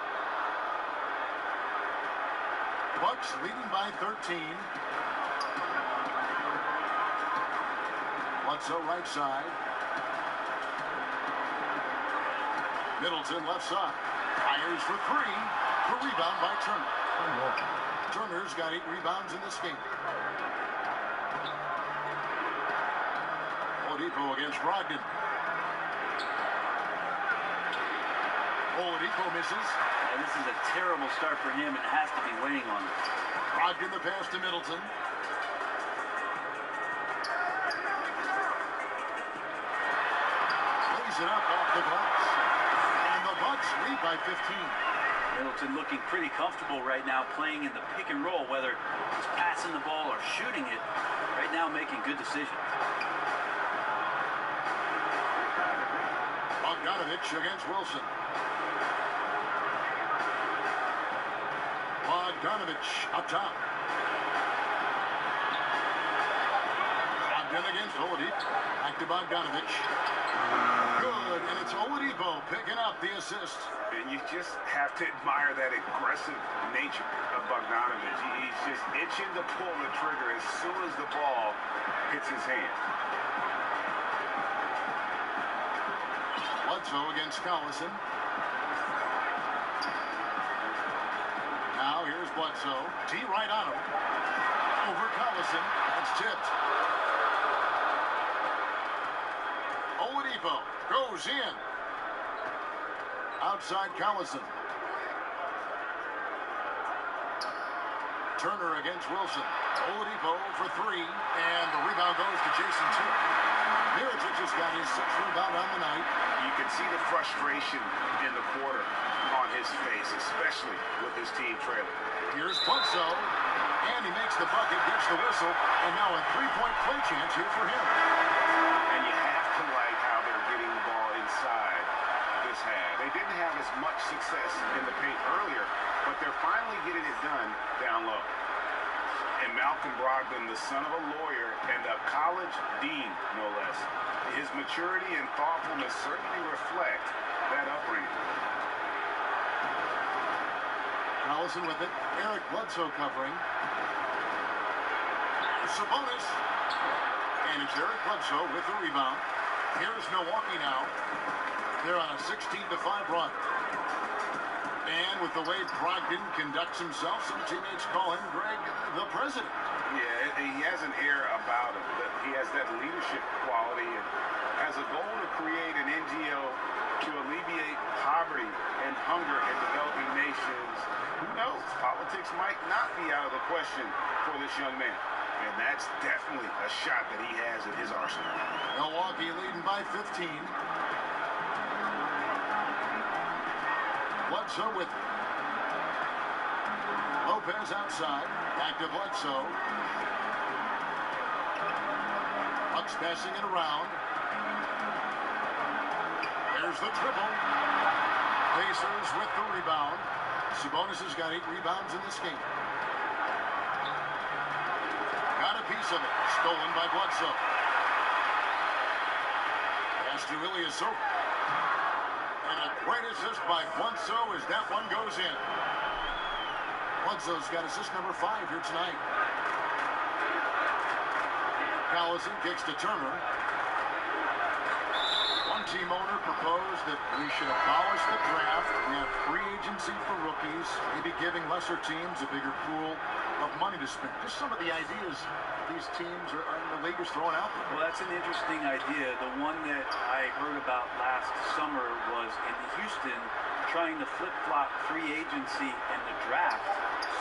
Speaker 1: Bucks leading by 13. Bledsoe right side. Middleton left side. Fires for three. The rebound by Turner. Turner's got 8 rebounds in this game. Oladipo against Brogdon. Oladipo misses.
Speaker 3: And this is a terrible start for him, and it has to be weighing on him.
Speaker 1: Brogdon the pass to Middleton. Lays it up off the glass. And the Bucks lead by 15.
Speaker 3: Middleton looking pretty comfortable right now playing in the pick and roll, whether he's passing the ball or shooting it. Right now making good decisions.
Speaker 1: Bogdanovich against Wilson. Bogdanovich up top. Brogdon against Oladipo. Back to Bogdanovich. Good, and it's Oladipo picking up the assist.
Speaker 4: And you just have to admire that aggressive nature of Bogdanovich. He's just itching to pull the trigger as soon as the ball hits his hand.
Speaker 1: Bledsoe against Collison. Now here's Bledsoe. T right on him. Over Collison. That's tipped. Oladipo goes in. Outside Collison. Turner against Wilson. Oladipo for 3. And the rebound goes to Jason Tipp. Mirotic has got his 6th rebound on the night.
Speaker 4: You can see the frustration in the quarter on his face, especially with his team trailing.
Speaker 1: Here's Bledsoe. And he makes the bucket, gets the whistle. And now a 3-point play chance here for him.
Speaker 4: And you have to like how they're getting the ball inside this half. They didn't have as much success in the paint earlier, but they're finally getting it done down low. And Malcolm Brogdon, the son of a lawyer and a college dean, no less. His maturity and thoughtfulness certainly reflect that upbringing.
Speaker 1: Collison with it. Eric Bledsoe covering. Sabonis. And it's Eric Bledsoe with the rebound. Here's Milwaukee now. They're on a 16-5 run. And with the way Brogdon conducts himself, some teammates call him, Greg, the president.
Speaker 4: Yeah, he has an air about him. He has that leadership quality and has a goal to create an NGO to alleviate poverty and hunger in developing nations. Who knows? Politics might not be out of the question for this young man. And that's definitely a shot that he has in his arsenal.
Speaker 1: Milwaukee leading by 15. Bledsoe with Lopez outside. Back to Bledsoe. Bucks passing it around. There's the triple. Pacers with the rebound. Sabonis has got 8 rebounds in this game. Got a piece of it. Stolen by Bledsoe. Pass to Ilyasova. And a great assist by Bledsoe as that one goes in. Bledsoe's got assist number 5 here tonight. Collison kicks to Turner. One team owner proposed that we should abolish the draft. We have free agency for rookies, maybe giving lesser teams a bigger pool of money to spend. Just some of the ideas these teams are in the league is throwing out there.
Speaker 3: Well, that's an interesting idea. The one that I heard about last summer was in Houston trying to flip-flop free agency and the draft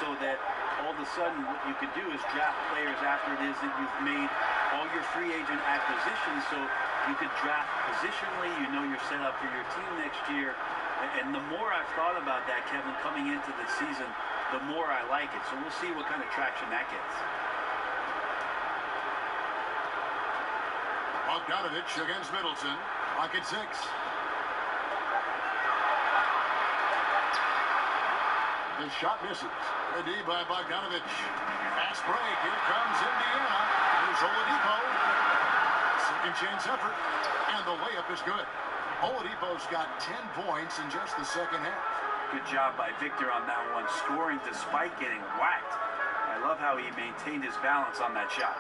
Speaker 3: so that all of a sudden what you could do is draft players after it is that you've made all your free agent acquisitions, so you could draft positionally, you know you're set up for your team next year. And the more I've thought about that, Kevin, coming into the season, the more I like it. So we'll see what kind of traction that gets.
Speaker 1: Bogdanovich against Middleton. Lock at 6. The shot misses. Ready by Bogdanovich. Fast break. Here comes Indiana. Here's Oladipo. Second chance effort. And the layup is good. Oladipo's got 10 points in just the second half.
Speaker 3: Good job by Victor on that one, scoring despite getting whacked. I love how he maintained his balance on that shot.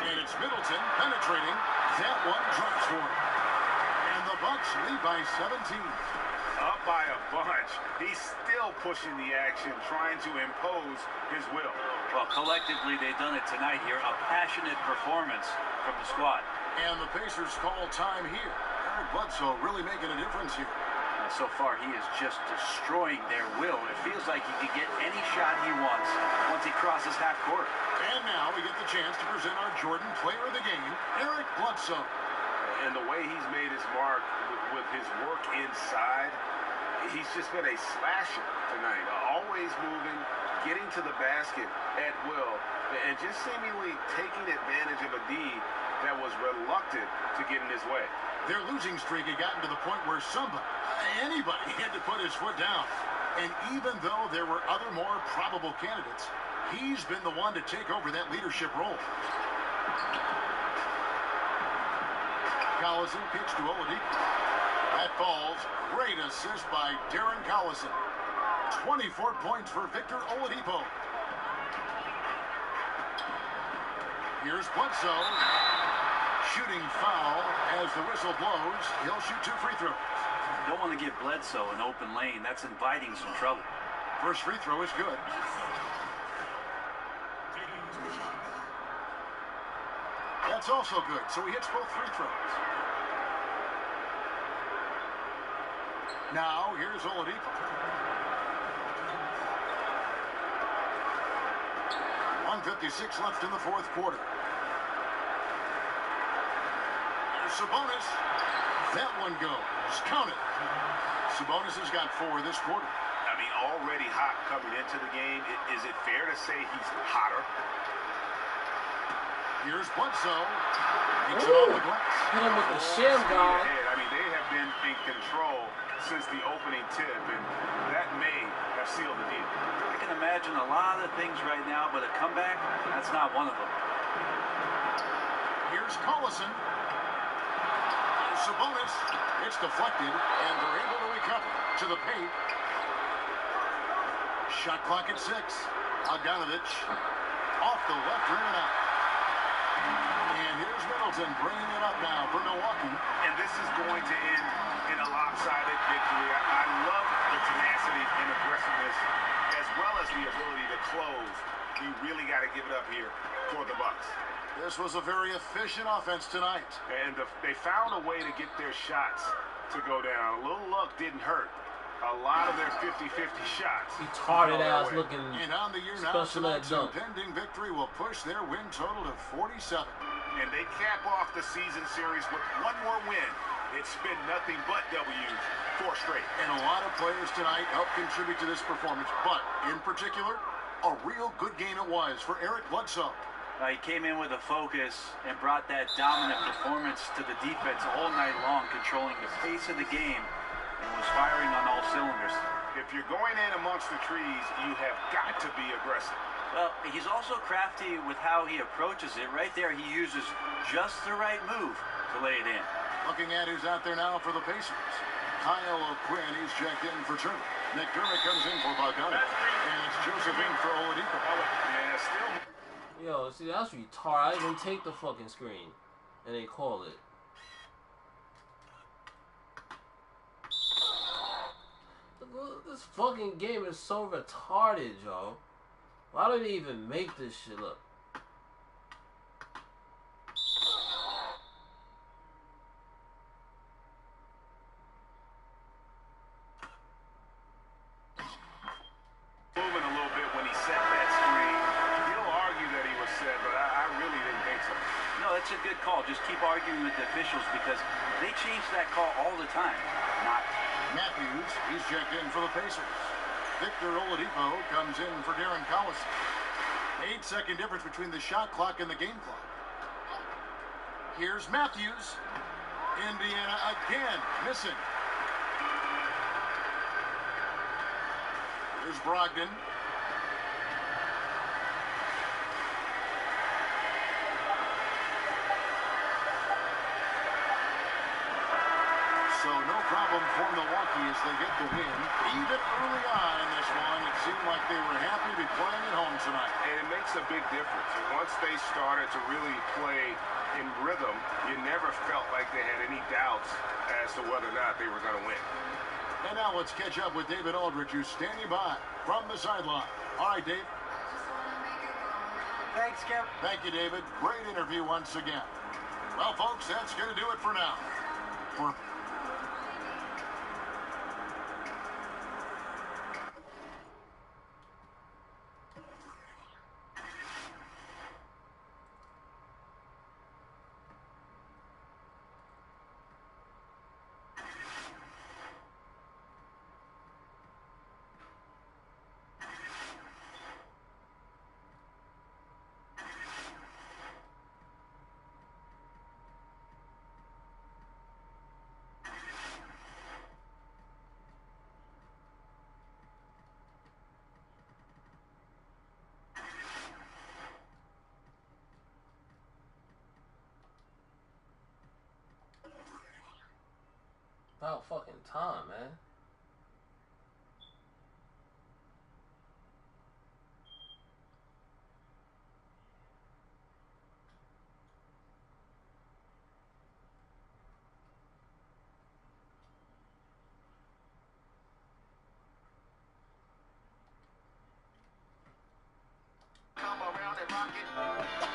Speaker 1: And it's Middleton penetrating. That one drops for him. And the Bucks lead by 17.
Speaker 4: Up by a bunch. He's still pushing the action, trying to impose his will.
Speaker 3: Well, collectively, they've done it tonight here. A passionate performance from the squad.
Speaker 1: And the Pacers call time here. Eric Bledsoe really making a difference here.
Speaker 3: So far, he is just destroying their will. It feels like he could get any shot he wants once he crosses half court.
Speaker 1: And now we get the chance to present our Jordan Player of the Game, Eric Bledsoe.
Speaker 4: And the way he's made his mark with his work inside, he's just been a slasher tonight. Always moving, getting to the basket at will, and just seemingly taking advantage of a D that was reluctant to get in his way.
Speaker 1: Their losing streak had gotten to the point where anybody had to put his foot down. And even though there were other more probable candidates, he's been the one to take over that leadership role. Collison kicks to Oladipo. That falls. Great assist by Darren Collison. 24 points for Victor Oladipo. Here's Bledsoe. Shooting foul as the whistle blows. He'll shoot 2 free throws.
Speaker 3: Don't want to give Bledsoe an open lane. That's inviting some trouble.
Speaker 1: First free throw is good. That's also good. So he hits both free throws. Now here's Oladipo. 1:56 left in the fourth quarter. Sabonis. That one goes. Count it. Sabonis has got 4 this quarter.
Speaker 4: I mean, already hot coming into the game. Is it fair to say he's hotter?
Speaker 1: Here's Bledsoe. Takes it off the glass.
Speaker 5: Hit him with the shim, dog.
Speaker 4: I mean, they have been in control since the opening tip, and that may have sealed the deal.
Speaker 3: I can imagine a lot of things right now, but a comeback, that's not one of them.
Speaker 1: Here's Collison. Sabonis. It's deflected, and they're able to recover to the paint. Shot clock at 6. Bogdanovich off the left rim and out. And here's Middleton bringing it up now for Milwaukee.
Speaker 4: And this is going to end in a lopsided victory. I love the tenacity and aggressiveness, as well as the ability to close. You really got to give it up here for the Bucks.
Speaker 1: This was a very efficient offense tonight.
Speaker 4: And they found a way to get their shots to go down. A little luck didn't hurt. A lot of their 50-50 shots.
Speaker 5: Retarded ass looking
Speaker 1: And on the year now,
Speaker 5: special ed
Speaker 1: tonight's
Speaker 5: dunk.
Speaker 1: impending victory will push their win total to 47.
Speaker 4: And they cap off the season series with one more win. It's been nothing but W's, 4 straight.
Speaker 1: And a lot of players tonight helped contribute to this performance, but in particular, a real good game it was for Eric Bledsoe.
Speaker 3: He came in with a focus and brought that dominant performance to the defense all night long, controlling the pace of the game and was firing on all cylinders.
Speaker 4: If you're going in amongst the trees, you have got to be aggressive.
Speaker 3: Well, he's also crafty with how he approaches it. Right there, he uses just the right move to lay it in.
Speaker 1: Looking at who's out there now for the Pacers. Kyle O'Quinn, he's checked in for Turner. McDermott comes in for Bogdanovich. And it's Joseph in for Oladipo.
Speaker 4: Yeah, still.
Speaker 5: Yo, see, that's retarded. I didn't even take the fucking screen. And they call it. This fucking game is so retarded, yo. Why do they even make this shit up?
Speaker 4: Moving a little bit when he set that screen. He'll argue that he was set, but I really didn't think so.
Speaker 3: No, that's a good call. Just keep arguing with the officials because they change that call all the time. Not
Speaker 1: Matthews, he's checked in for the Pacers. Victor Oladipo comes in for Darren Collison. 8-second difference between the shot clock and the game clock. Here's Matthews. Indiana again missing. Here's Brogdon. So no problem for Milwaukee as they get the win. Even early on in this one, it seemed like they were happy to be playing at home tonight.
Speaker 4: And it makes a big difference. Once they started to really play in rhythm, you never felt like they had any doubts as to whether or not they were going to win.
Speaker 1: And now let's catch up with David Aldridge, who's standing by from the sideline. All right, Dave.
Speaker 2: Thanks, Kev.
Speaker 1: Thank you, David. Great interview once again. Well, folks, that's going to do it for now. For
Speaker 5: About fucking time, man.
Speaker 8: Come around and rock it.